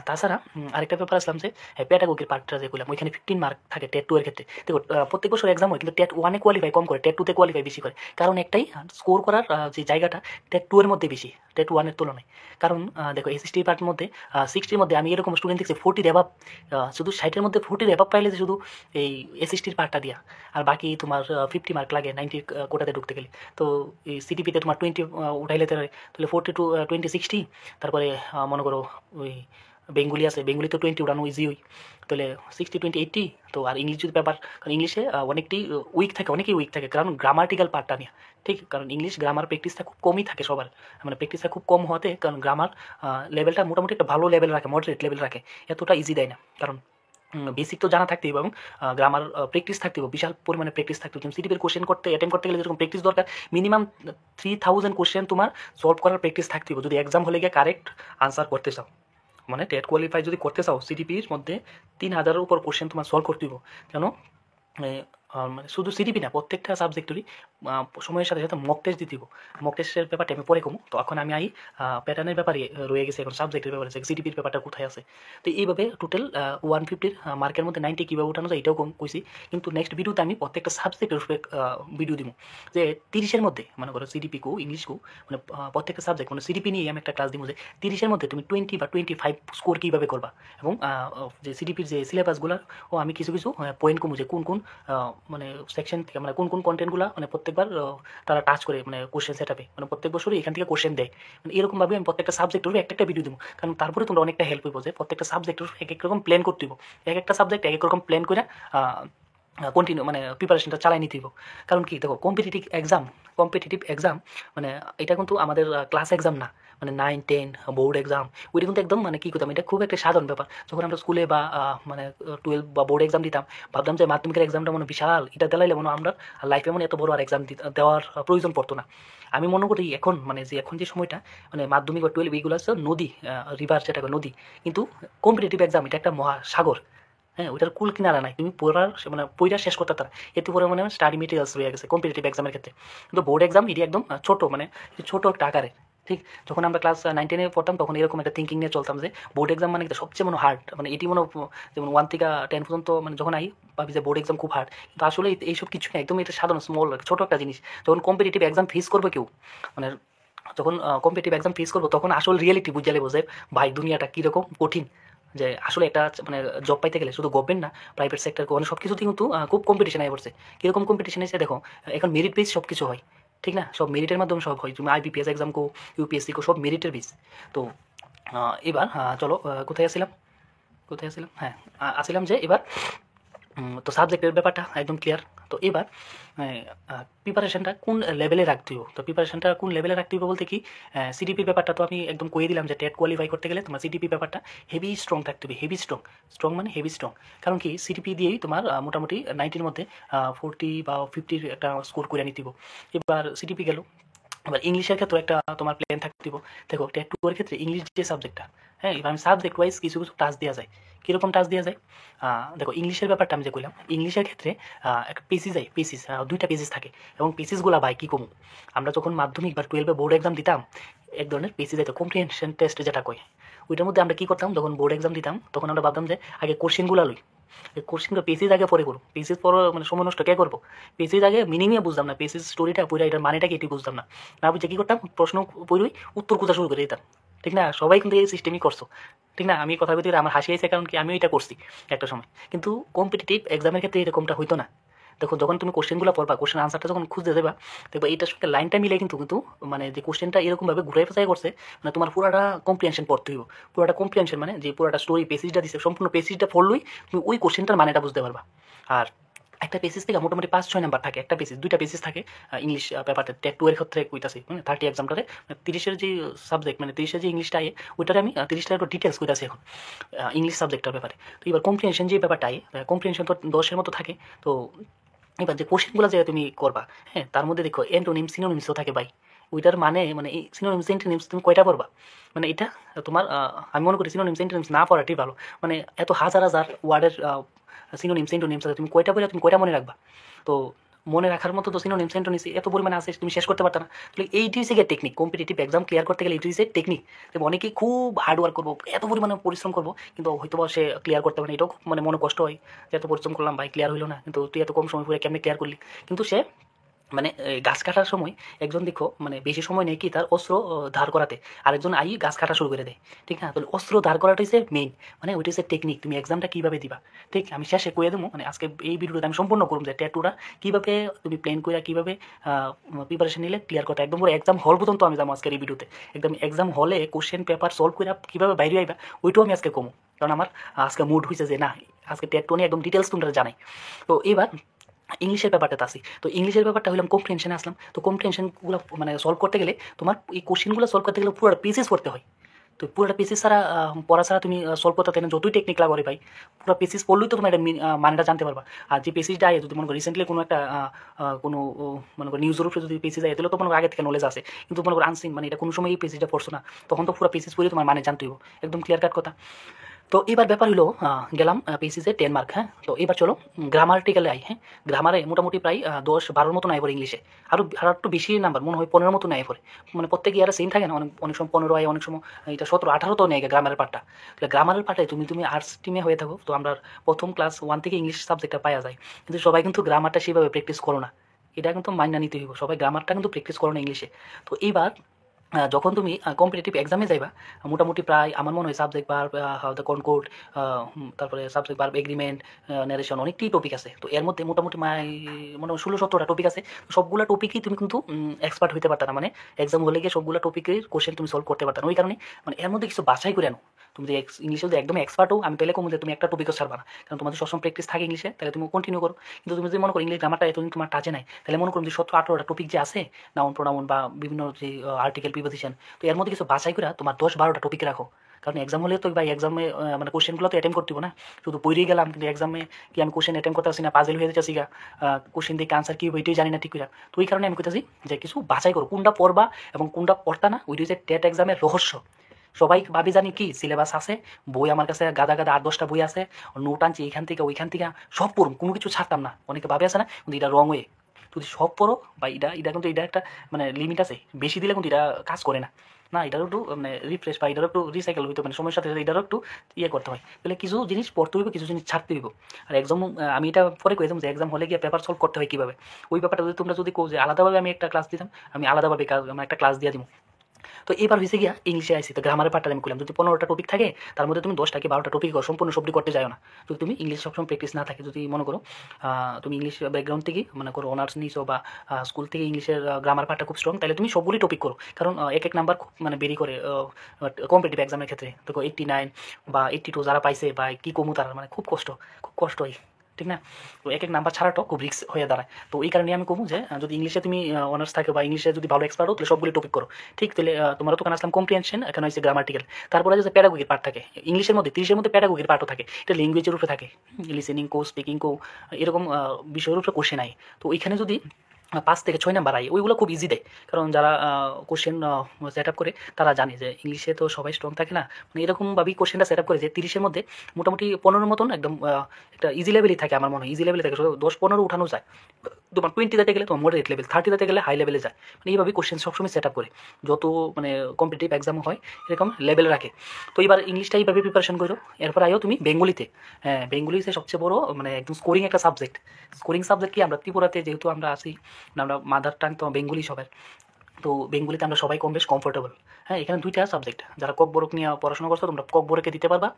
তাছাড়া আরেকটা ব্যাপার আসলাম যে প্যাডাগোগির পার্টটা যে করলাম ওইখানে 15 মার্ক থাকে টেট 2 এর ক্ষেত্রে। দেখো প্রত্যেক বছর এক্সাম হয় কিন্তু টেট 1 এ কোয়ালিফাই কম করে, টেট 2 তে কোয়ালিফাই বেশি করে। কারণ একটাই, স্কোর করার যে জায়গাটা টেট 2 এর মধ্যে বেশি, টেট 1 এর তুলনায়। কারণ দেখো এসএসটি পার্টের মধ্যে 60 এর মধ্যে আমি এরকম স্টুডেন্ট দেখছি 40 এর অ্যাবাভ, শুধু 60 এর মধ্যে 40 এর অ্যাবাভ পাইলে যে শুধু এই এসএসটির পার্টটা দিয়া, আর বাকি তোমার 50 মার্ক লাগে 90 কোটাতে ঢুকতে গেলে। তো এই সিটিপিতে তোমার 20 উঠাইলে তাহলে 40 টু 20 60, তারপরে মনে করো ওই বেঙ্গলি আছে, বেঙ্গলি তো 20 উঠানো ইজি হই, তাহলে 60 20 80। তো আর ইংলিশ যদি ব্যাপার, কারণ ইংলিশে অনেকটাই উইক থাকে, অনেকেই উইক থাকে কারণ গ্রামাটিক্যাল পার্টটা নিয়ে, ঠিক। কারণ ইংলিশ গ্রামার প্র্যাকটিসটা খুব কমই থাকে সবার, মানে প্র্যাকটিসটা খুব কম হওয়াতে, কারণ গ্রামার লেভেলটা মোটামুটি একটা ভালো লেভেল রাখে, মডারেট লেভেল রাখে, এতটা ইজি দেয় না। কারণ বেসিক তো জানা থাকতেই হবে এবং গ্রামার প্র্যাকটিস থাকতে হবে, বিশাল পরিমাণে প্র্যাকটিস থাকতে হবে। তুমি সিটিপির কোশ্চেন অ্যাটেম্প করতে গেলে যেরকম প্র্যাকটিস দরকার, মিনিমাম 3000 কোশ্চেন তোমার সলভ করার প্র্যাকটিস থাকতে হবে যদি এক্সাম হলে গিয়ে কারেক্ট আনসার করতে চাও। মানে টেট কোয়ালিফাই যদি করতে চাও সিটিপির মধ্যে 3000-এর উপর কোশ্চেন তোমার সলভ করতে হবে। কেন মানে শুধু সিটিপি না, প্রত্যেকটা সাবজেক্টেরই সময়ের সাথে সাথে মক টেস্ট দিতে হবে। মক টেস্টের ব্যাপারটা আমি পরে কমু, তো এখন আমি প্যাটার্নের ব্যাপারে রয়ে গেছে, এখন সাবজেক্টের ব্যাপারে সিটিপির ব্যাপারটা কোথায় আছে। তো এইভাবে টোটাল 150 মার্কের মধ্যে 90 কীভাবে উঠানো যায় এটাও কইছি। কিন্তু নেক্সট ভিডিওতে আমি প্রত্যেকটা সাবজেক্টের উপরে ভিডিও দিব, যে 30-এর মধ্যে মনে করো সিডিপি কো ইংলিশ কো, মানে প্রত্যেকটা সাবজেক্ট মানে সিডিপি নিয়ে আমি একটা ক্লাস দিব যে 30-এর মধ্যে তুমি 20 বা 25 স্কোর কীভাবে করবা। এবং যে সিডিপির যে সিলেবাসগুলো আমি কিছু কিছু পয়েন্ট কমু, যে কোন কোন মানে সেকশন থেকে, মানে কোন কোন কন্টেন্টগুলো মানে প্রত্যেকবার তারা টাচ করে, মানে কোশ্চেন সেটআপে, মানে প্রত্যেক বছরই এখান থেকে কোশ্চেন দেয়। মানে এরকমভাবে আমি প্রত্যেকটা সাবজেক্টের উপরে একটা ভিডিও দেবো, কারণ তারপরে তোমরা অনেকটা হেল্প হইব যে প্রত্যেকটা সাবজেক্টের এক এক রকম প্ল্যান করতে হইব, এক একটা সাবজেক্ট এক এক রকম প্ল্যান করে কন্টিনিউ মানে প্রিপারেশনটা চালাই নিতে হইব। কারণ কি দেখো কম্পিটিটিভ এক্সাম মানে এটা কিন্তু আমাদের ক্লাস এক্সাম না, মানে 9 10 বোর্ড এক্সাম। ওইটা কিন্তু একদম মানে কী করতাম, এটা খুব একটা সাধারণ ব্যাপার। যখন আমরা স্কুলে বা মানে 12 বা বোর্ড এক্সাম দিতাম, ভাবতাম যে মাধ্যমিকের এক্সামটা মনে বিশাল, এটা দিলাইলে মনে আমরা লাইফে মনে এত বড় আর এক্সাম দেওয়ার প্রয়োজন পড়তো না। আমি মনে করি এখন মানে যে এখন যে সময়টা, মানে মাধ্যমিক বা 12 এইগুলো আছে নদী, রিভার যেটাকে নদী, কিন্তু কম্পিটিটিভ এক্সাম এটা একটা মহাসাগর। হ্যাঁ, ওইটার কুল কিনারা নাই, তুমি পড়ার মানে পড়া শেষ করতে তারা এতে পরে মানে স্টাডি মেটেরিয়ালস রয়ে গেছে কম্পিটিটিভ এক্সামের ক্ষেত্রে। কিন্তু বোর্ড এক্সাম এটি একদম ছোট, মানে ছোট একটা আকারে, ঠিক। যখন আমরা ক্লাস 9 10-এ পড়তাম তখন এরকম একটা থিঙ্কিং নিয়ে চলতাম যে বোর্ড এক্সাম মানে সবচেয়ে মনে হার্ড, মানে এটি মনে যেমন 1 থেকে 10 পর্যন্ত, মানে যখন ভাবি যে বোর্ড এক্সাম খুব হার্ড, কিন্তু আসলে এইসব কিছু না, একদম এটা সাধারণ স্মল ছোট একটা জিনিস। যখন কম্পিটিটিভ এক্সাম ফেস করবে কেউ, মানে যখন কম্পিটিটিভ এক্সাম ফেস করবো তখন আসল রিয়েলিটি বুঝে যাবো যে ভাই দুনিয়াটা কীরকম কঠিন। যে আসলে একটা মানে জব পাইতে গেলে শুধু গভর্নমেন্ট না, প্রাইভেট সেক্টর মানে সব কিছুতেই কিন্তু খুব কম্পিটিশন হয়ে পড়ছে। কীরকম কম্পিটিশন এসে দেখো, এখন মেরিট বেস সব কিছু হয়, ঠিক না? সব মেরিটের মাধ্যমে সব হয়, তুমি আইবিপিএস এক্সাম কো, ইউপিএসসি কো, সব মেরিটের বেস। তো এবার চলো কোথায় আসছিলাম, হ্যাঁ, আসছিলাম যে এবার তো সাবজেক্টের ব্যাপারটা একদম ক্লিয়ার। তো এবার প্রিপারেশনটা কোন লেভেলে রাখতে হবে, তো প্রিপারেশনটা কোন লেভেলে রাখতে হবে বলতে কি, সিডিপির ব্যাপারটা তো আমি একদম কয়ে দিলাম যে টেট কোয়ালিফাই করতে গেলে তোমার সিডিপি ব্যাপারটা হেভি স্ট্রং থাকতে হবে, হেভি স্ট্রং মানে হেভি স্ট্রং। কারণ কি সিডিপি দিয়েই তোমার মোটামুটি 90-এর মধ্যে 40 বা 50 একটা স্কোর করে নিতে হবে। এবার সিডিপি গেল, এবার ইংলিশের ক্ষেত্রে একটা তোমার প্ল্যান থাকতে দিব। দেখো টেট 2 এর ক্ষেত্রে ইংলিশ যে সাবজেক্টটা, হ্যাঁ, এবার আমি সাবজেক্ট ওয়াইজ কিছু কিছু টাচ দেওয়া যায়। কীরকম টাচ দেওয়া যায়, দেখো ইংলিশের ব্যাপারটা আমি যে কইলাম, ইংলিশের ক্ষেত্রে একটা পেসিস 2টা পেসিস থাকে, এবং পেসিসগুলো ভাই কী কমু, আমরা যখন মাধ্যমিক বা 12-এ বোর্ড এক্সাম দিতাম এক ধরনের পেসিস দিত, কম্প্রিহেনশন টেস্ট যেটা কয়। ওইটার মধ্যে আমরা কী করতাম, যখন বোর্ড এক্সাম দিতাম তখন আমরা ভাবতাম যে আগে কোশ্চেনগুলো লই, কোশ্চেনগুলো পেসিস আগে পরে করবো, পেসিস পরে মানে সময় নষ্ট কে করবো, পেসিস আগে মিনিংয়ে বুঝতাম না, পেসিস স্টোরিটা পুরো এটার মানেটা কি এটি বুঝতাম না, না বুঝে কী করতাম, প্রশ্ন পড়ই উত্তর খোঁজা শুরু করে দিতাম, ঠিক না? সবাই কিন্তু এই সিস্টেমই করছো, ঠিক না? আমি কথার ভিতরে আমার হাসি আইছে, কারণ কি আমিও এটা করছি একটা সময়। কিন্তু কম্পিটিটিভ এক্সামের ক্ষেত্রে এরকমটা হইতো না। দেখো যখন তুমি কোশ্চেনগুলো পড়বা, কোশ্চেন আনসারটা যখন খুঁজতে দেবা, দেখবা এইটার সঙ্গে লাইনটা মিলে কিন্তু কিন্তু মানে যে কোশ্চেনটা এরকমভাবে ঘুরাই ফেঁচাই করছে, মানে তোমার পুরাটা কম্প্রিহেনশন পড়তে হইব। পুরাটা কম্প্রিহেনশন মানে যে পুরাটা স্টোরি পেসিসটা দিচ্ছে, সম্পূর্ণ পেসিসটা পড়লেই তুমি ওই কোশ্চেনটার মানেটা বুঝতে পারবা। আর একটা পেসিস থেকে মোটামুটি 5-6 নাম্বার থাকে, একটা পেসিস 2টা পেসিস থাকে ইংলিশ পেপারটা টেট 2 এর ক্ষেত্রে কইতাছি, মানে 30 এক্সামটারে 30-এর যে সাবজেক্ট, মানে 30-এর যে ইংলিশটা আয়ে ওইটারে আমি 30টার একটু ডিটেলস কইতাছি এখন ইংলিশ সাবজেক্টের ব্যাপারে। তো এবার কম্প্রিহেনশন যে ব্যাপারটা আয়ে, কম্প্রিহেনশন তো 10-এর মতো থাকে। তো এবার যে কোশ্চেনগুলো যে তুমি করবা, হ্যাঁ, তার মধ্যে দেখো অ্যান্টোনিম সিনোনিমসও থাকে ভাই। ওইটার মানে মানে এই সিনোনিমস অ্যান্টোনিমস তুমি কয়টা পড়বা, মানে এটা তোমার আমি মনে করি সিনোনিমস অ্যান্টোনিমস না পড়াটাই ভালো। মানে এত হাজার হাজার ওয়ার্ডের সিনোনিমস অ্যান্টোনিমস আছে, তুমি কয়টা পড়ে তুমি কয়টা মনে রাখবা। তো মনে রাখার মতো তো সিনোনিম সেন্টোনিম এত পরিমাণে আছে তুমি শেষ করতে পারতা না। তাহলে এইটি হচ্ছে গিয়ে টেকনিক, কম্পিটিটিভ এক্সাম ক্লিয়ার করতে গেলে এইটি হচ্ছে টেকনিক। তবে অনেকেই খুব হার্ড ওয়ার্ক করবো, এত পরিমাণে পরিশ্রম করবো, কিন্তু হয়তো সে ক্লিয়ার করতে পারে না। এটাও মানে মনে কষ্ট হয় যে এত পরিশ্রম করলাম ভাই, ক্লিয়ার হইলো না, কিন্তু তুই এত কম সময় পরে কেমনি ক্লিয়ার করলি। কিন্তু সে মানে গাছ কাটার সময় একজন দেখো মানে বেশি সময় নেই কি তার অস্ত্র ধার করাতে, আরেকজন গাছ কাটা শুরু করে দেয়। ঠিক না? তাহলে অস্ত্র ধার করাটা হচ্ছে মেইন, মানে ওইটা হচ্ছে টেকনিক, তুমি এক্সামটা কীভাবে দিবা। ঠিক, আমি শেষে কয়ে দেবো, মানে আজকে এই ভিডিওটা আমি সম্পূর্ণ করবো যে ট্যাটুটা কীভাবে তুমি প্ল্যান করে কীভাবে প্রিপারেশন নিলে ক্লিয়ার করতে, একদম পুরো এক্সাম হল পর্যন্ত আমি যাবো আজকের এই ভিডিওতে। একদম এক্সাম হলে কোশ্চেন পেপার সলভ করে কীভাবে বাইরে আইবা ওইটাও আমি আজকে কমো, কারণ আমার আজকে মুড হয়েছে যে না আজকে ট্যাটু নিয়ে একদম ডিটেলস তোমরা জানাই। তো এবার ইংলিশের ব্যাপারটাতে আসি। তো ইংলিশের ব্যাপারটা হলাম কম্প্রিহেনশনে আসলাম। তো কম্প্রিহেনশনগুলো মানে সলভ করতে গেলে তোমার এই কোশ্চেনগুলো সলভ করতে গেলে পুরোটা পেজেস পড়তে হয়। তো পুরোটা পেজেস ছাড়া পড়া ছাড়া তুমি সলভ করতে না যতই টেকনিক লাগো রে ভাই, পুরো পেজেস পড়লেই তো তোমার এটা মানেটা জানতে পারবা। আর যে পেজেসটা আয় যদি মনে করো রিসেন্টলি কোনো একটা কোনো মনে করো নিউজের উপরে যদি পেজেস যায় তাহলে তো মনে করো আগে থেকে নলেজ আছে, কিন্তু মনে করো আনসিন মানে এটা কোনো সময় এই পেজেসটা পড়ছো না, তখন তো পুরো পেজেস পড়ে তোমার মানে জানতে হইব, একদম ক্লিয়ার কাট কথা। তো এবার ব্যাপার হলো গেলাম পিসিসে 10 মার্ক। হ্যাঁ, তো এবার চলো গ্রামাটিক্যালে আই। হ্যাঁ, গ্রামারে মোটামুটি প্রায় 10-12 মতো আয় পড়ে ইংলিশে, আর একটু বেশি নাম্বার মনে হয় 15 মতো আয় পড়ে, মানে প্রত্যেক ইয়ারে সেম থাকে না, অনেক অনেক সময় 15 আয়, অনেক সময় এটা 17-18 তো নেয় গ্রামারের পার্টটা। তাহলে গ্রামারের পার্টে তুমি আর্টস টিমে হয়ে থাকো, তো আমরা প্রথম ক্লাস 1 থেকে ইংলিশ সাবজেক্টটা পাওয়া যায়, কিন্তু সবাই কিন্তু গ্রামারটা সেভাবে প্র্যাকটিস করো না, এটা কিন্তু মাইনা নিতে হইব, সবাই গ্রামারটা কিন্তু প্র্যাকটিস করো না ইংলিশে। তো এইবার যখন তুমি কম্পিটিটিভ এক্সামে যাইবা, মোটামুটি প্রায় আমার মনে হয় সাবজেক্ট ভার্ব, হাউ দ্য কনকোর্ড, তারপরে সাবজেক্ট ভার্ব, এগ্রিমেন্ট, ন্যারেশন, অনেকটি টপিক আছে। তো এর মধ্যে মোটামুটি মোটামুটি 16-17টা টপিক আছে। সবগুলো টপিকই তুমি কিন্তু এক্সপার্ট হইতে পারতা না, মানে এক্সাম হলে গিয়ে সবগুলো টপিকের কোশ্চেন তুমি সলভ করতে পারতা না। ওই কারণে মানে এর মধ্যে কিছু বাছাই করে আনো। তুমি যে ইংলিশে যদি একদম এক্সপার্ট হো, আমি পেলে কম যে তুমি একটা টপিকও ছাড়বা না, কারণ তোমাদের সবসময় প্র্যাকটিস থাকে ইংলিশে, তাহলে তুমি কন্টিনিউ করো। কিন্তু তুমি যদি মনে করো ইংলিশ গ্রামারটা এতদিন তোমার টাচে নাই, তাহলে মনে করো যে 17-18টা টপিক যে আছে, নাউন প্রোনাউন বা বিভিন্ন যে আর্টিকেল প্রিপোজিশন, তো এর মধ্যে কিছু বাছাই করে তোমার 10-12টা টপিক রাখো। কারণ এক্সাম হলে তো ভাই এক্সামে মানে কোশ্চেনগুলো তো অ্যাটেম্প করতে হবে না, শুধু পড়েই গেলাম কিন্তু এক্সামে কি আমি কোশ্চেন অ্যাটেম্প করতে পারছি না, পাজেল হয়ে যাচ্ছি গা, কোশ্চেন দিয়ে আনসার কী ওইটাই জানি না ঠিক করে। তো ওই কারণে আমি কইতেছি যে কিছু বাছাই করো, কোনটা পড়বা এবং কোনটা পড়তা না, ওইটা হচ্ছে টেট এক্সামের রহস্য। সবাই ভাবি জানি কি সিলেবাস আছে, বই আমার কাছে গাদা গাদা 8-10টা বই আছে, নোট আনছি এইখান থেকে ওইখান থেকে, সব পড়ুন, কোনো কিছু ছাড়তাম না, অনেকে ভাবে আছে না, কিন্তু এটা রং ওয়ে। যদি সব পড়ো বা এটা কিন্তু এটা একটা মানে লিমিট আছে, বেশি দিলে কিন্তু এটা কাজ করে না। না, এটারও একটু মানে রিফ্রেশ বা এটারও একটু রিসাইকেল হইতে মানে সময়ের সাথে সাথে এটারও একটু ইয়ে করতে হয়। তাহলে কিছু জিনিস পড়তে হইবে, কিছু জিনিস ছাড়তে হইব। আর এক্সাম আমি এটা পরে কইতাম যে এক্সাম হলে গিয়ে পেপার সলভ করতে হয় কীভাবে, ওই ব্যাপারটা যদি তোমরা যদি কো যে আলাদাভাবে আমি একটা ক্লাস দিতাম, আমি আলাদাভাবে মানে একটা ক্লাস দিয়ে দিব। তো এবার হয়েছে গিয়া ইংলিশে আইসি, তো গ্রামারের পার্টটা আমি করলাম। যদি 15টা টপিক থাকে তার মধ্যে তুমি 10টা কি 12টা টপিক সম্পূর্ণ সবটি করতে যাও না, যদি তুমি ইংলিশ সবসময় প্র্যাকটিস না থাকে, যদি মনে করো তুমি ইংলিশ ব্যাকগ্রাউন্ড থেকে মনে করো অনার্স নিছো বা স্কুল থেকে ইংলিশের গ্রামার পার্টটা খুব স্ট্রং, তাহলে তুমি সবগুলি টপিক করো, কারণ এক নাম্বার খুব মানে বেরি করে কম্পিটিটিভ এক্সামের ক্ষেত্রে। দেখো 89 বা 82 যারা পাইছে বা কি কমু তারা মানে খুব কষ্ট হয়, ঠিক না? তো এক নাম্বার ছাড়াটাও খুব রিস্ক হয়ে দাঁড়ায়। তো এই কারণে আমি কমু যে যদি ইংলিশে তুমি অনার্স থাকে বা ইংলিশে যদি ভালো এক্সপার্ট হো, তাহলে সবগুলি টপিক করো। ঠিক, তাহলে তোমার তো আসলাম কম্প্রিহেনশন, এখানে হচ্ছে গ্রামাটিক্যাল, তারপরে যে প্যারাগোগির পার্ট থাকে ইংলিশের মধ্যে, 30-এর মধ্যে প্যারাগোগির পার্টও থাকে, এটা ল্যাঙ্গুয়েজের উপরে থাকে, লিসেনিং কো, স্পিকিং কো, এরকম বিষয়ের উপরে কোশ্চেন আয়। তো ওইখানে যদি 5 থেকে 6 নাম্বার আয়, ওইগুলো খুব ইজি দেয়, কারণ যারা কোশ্চেন সেট আপ করে তারা জানে যে ইংলিশে তো সবাই স্ট্রং থাকে না, মানে এরকমভাবেই কোশ্চেনটা সেট আপ করে যে 30-এর মধ্যে মোটামুটি 15 মতন একদম একটা ইজি লেভেলই থাকে, আমার মনে হয় ইজি লেভেলে থাকে, 10-15 উঠানো যায়। তোমার 20-তে গেলে তোমার মডারেট লেভেল, 30-তে গেলে হাই লেভেলে যায়, মানে এইভাবেই কোশ্চেন সবসময় সেট আপ করে, যত মানে কম্পিটিটিভ এক্সাম হয় এরকম লেভেল রাখে। তো এবার ইংলিশটা এইভাবে প্রিপারেশন করো। এরপর আয়ো তুমি বেঙ্গলিতে। হ্যাঁ, বেঙ্গলি হচ্ছে সবচেয়ে বড় মানে একদম স্কোরিং একটা সাবজেক্ট। স্কোরিং সাবজেক্ট কি, আমরা ত্রিপুরাতে যেহেতু আমরা আসি, আমরা মাদার টাং তো বেঙ্গলি সবার, তো বেঙ্গলিতে আমরা সবাই কম বেশ কমফোর্টেবল। হ্যাঁ, এখানে 2টা সাবজেক্ট, যারা ককবরক নিয়ে পড়াশোনা করছো তোমরা ককবরকে দিতে পারবা,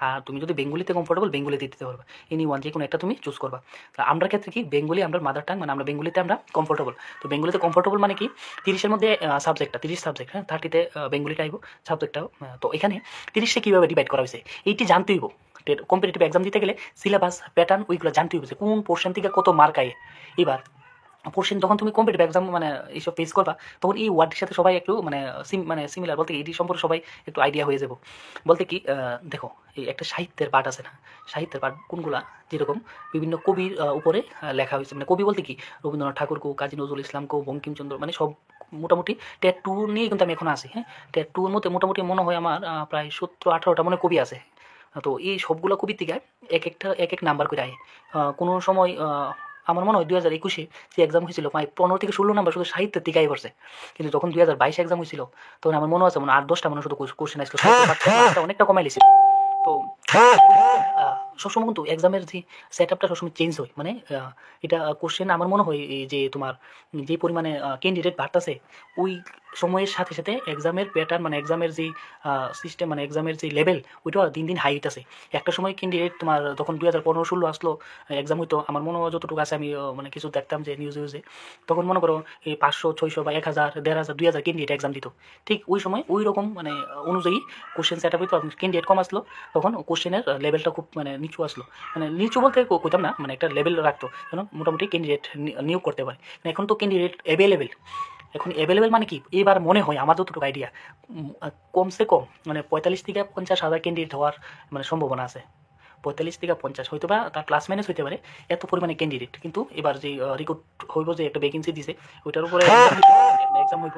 আর তুমি যদি বেঙ্গলিতে কমফোর্টেবল বেঙ্গলিতে দিতে পারবা, এনি ওয়ান যে কোনো একটা তুমি চুজ করবা। তা আমরা ক্ষেত্রে কি বেঙ্গলি আমরা মাদার টাং, মানে আমরা বেঙ্গলিতে আমরা কমফোর্টেবল। তো বেঙ্গলিতে কমফোর্টেবল মানে কি 30-এর মধ্যে সাবজেক্টটা 30 সাবজেক্ট, হ্যাঁ 30-তে বেঙ্গলিটা আইব সাবজেক্টটাও। তো এখানে 30-টা কীভাবে ডিভাইড করা হয়েছে এইটি জানতে হইব। কম্পিটিটিভ এক্সাম দিতে গেলে সিলেবাস প্যাটার্ন ওইগুলো জানতে হইব যে কোন পোর্শন থেকে কত মার্ক আয়। এবার পোর্শন যখন তুমি কম্পিটিটিভ এক্সাম মানে এইসব ফেস করবা, তখন এই ওয়ার্ডটির সাথে সবাই একটু মানে সিমিলার, বলতে এটি সম্পর্কে সবাই একটু আইডিয়া হয়ে যাব। বলতে কি দেখো, এই একটা সাহিত্যের পাঠ আছে না, সাহিত্যের পাঠ কোনগুলা, যেরকম বিভিন্ন কবির উপরে লেখা হয়েছে, মানে কবি বলতে কি রবীন্দ্রনাথ ঠাকুর কো, কাজী নজরুল ইসলাম কো, বঙ্কিমচন্দ্র, মানে সব মোটামুটি টেট 2 নিয়ে কিন্তু আমি এখন আসি। হ্যাঁ, টেট 2-এর মধ্যে মোটামুটি মনে হয় আমার প্রায় 17-18টা মনে কবি আছে। তো এই সবগুলো কবির থেকে এক এক নাম্বার করে আয়। কোনো সময় আমার মনে হয় 2021-এ যে এক্সাম হয়েছিল 15 থেকে 16 নাম্বার শুধু সাহিত্যের দিকেই পড়ছে, কিন্তু যখন 2022 এক্সাম হয়েছিল তখন আমার মনে আছে 8-10টা মনে শুধু কোশ্চেন আসছিল, সাহিত্য অনেকটা কমাই লিছিল। তো সবসময় কিন্তু এক্সামের যে সেট আপটা সবসময় চেঞ্জ হয়, মানে এটা কোশ্চেন আমার মনে হয় এই যে তোমার যে পরিমাণে ক্যান্ডিডেট বাড়তেছে ওই সময়ের সাথে সাথে এক্সামের প্যাটার্ন, মানে এক্সামের যে সিস্টেম, মানে এক্সামের যে লেভেল ওইটা দিন দিন হাই হইতেছে। একটা সময় ক্যান্ডিডেট তোমার যখন 2015-16 আসলো এক্সাম হইতো, আমার মনে হয় যতটুকু আছে আমি মানে কিছু দেখতাম যে নিউজে, তখন মনে করো এই 500-600 বা 1000, 1500, 2000 ক্যান্ডিডেট এক্সাম দিত। ঠিক ওই সময় ওই রকম মানে অনুযায়ী কোশ্চেন সেট আপ হইতো, ক্যান্ডিডেট কম আসলো তখন কোশ্চেনের লেভেলটা খুব মানে নিচু আসলো, মানে নিচু বলতে কইতাম না, মানে একটা লেভেল রাখতো যেন মোটামুটি ক্যান্ডিডেট নিয়োগ করতে পারে। এখন তো ক্যান্ডিডেট অ্যাভেলেবেল, এখন অ্যাভেলেবেল মানে কি এবার মনে হয় আমার যতটুকু আইডিয়া কমসে কম মানে 45,000-50,000 ক্যান্ডিডেট হওয়ার মানে সম্ভাবনা আছে। 45 থেকে 50 হয়তো বা তার প্লাস মাইনাস হইতে পারে, এত পরিমাণে ক্যান্ডিডেট। কিন্তু এবার যে রিক্রুট হইব, যে একটা ভ্যাকেন্সি দিছে ওইটার উপরে এক্সাম হইব,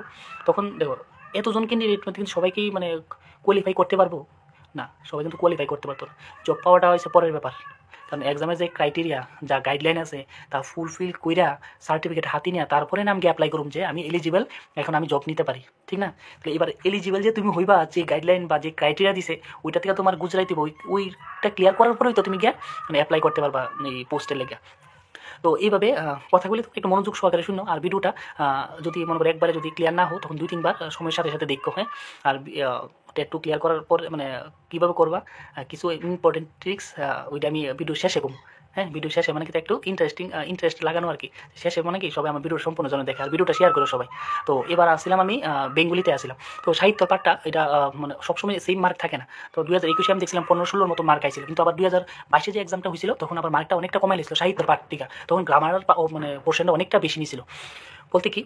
তখন দেখো এতজন ক্যান্ডিডেট কিন্তু সবাইকেই মানে কোয়ালিফাই করতে পারবো না, সবাই কিন্তু কোয়ালিফাই করতে পারতো না। জব পাওয়াটা হয়েছে পরের ব্যাপার, কারণ এক্সামের যে ক্রাইটেরিয়া, যা গাইডলাইন আছে তা ফুলফিল কইরা সার্টিফিকেট হাতি নিয়ে তারপরে না আমি অ্যাপ্লাই করুম যে আমি এলিজিবল, এখন আমি জব নিতে পারি, ঠিক না? তাহলে এবার এলিজিবল যে তুমি হইবা, যে গাইডলাইন বা যে ক্রাইটেরিয়া দিছে ওইটা থেকে তোমার গুজরাইতে ওইটা ক্লিয়ার করার পরেই তো তুমি গিয়া মানে অ্যাপ্লাই করতে পারবা এই পোস্টের লেগে। তো এইভাবে কথাগুলি একটু মনোযোগ সহকারে শুনো, আর ভিডিওটা যদি মনে করো একবারে যদি ক্লিয়ার না হো তখন 2-3 বার সময়ের সাথে সাথে দেখো, হ্যাঁ? আর টেট 2 ক্লিয়ার করার পর মানে কীভাবে করবা কিছু ইম্পর্টেন্ট ট্রিক্স ওইটা আমি ভিডিও শেষে কম, হ্যাঁ? ভিডিও শেষে মানে কিন্তু একটু ইন্টারেস্ট লাগানো আর কি, শেষে মানে কি সবাই আমার ভিডিও সম্পূর্ণ জন্য দেখে আর ভিডিওটা শেয়ার করো সবাই। তো এবার আসছিলাম আমি বেঙ্গলিতে আসছিলাম। তো সাহিত্য পাঠটা এটা মানে সবসময় সেম মার্ক থাকে না। তো 2021-এ আমি দেখছিলাম 15-16 মতো মার্ক আইছিল, কিন্তু আবার 2022-এ যে এক্সামটা হয়েছিল তখন আবার মার্কটা অনেকটা কমাই লিছিল সাহিত্যের পাঠ থেকে, তখন গ্রামার মানে পোর্শনটা অনেকটা বেশি নিছিল। বলতে কি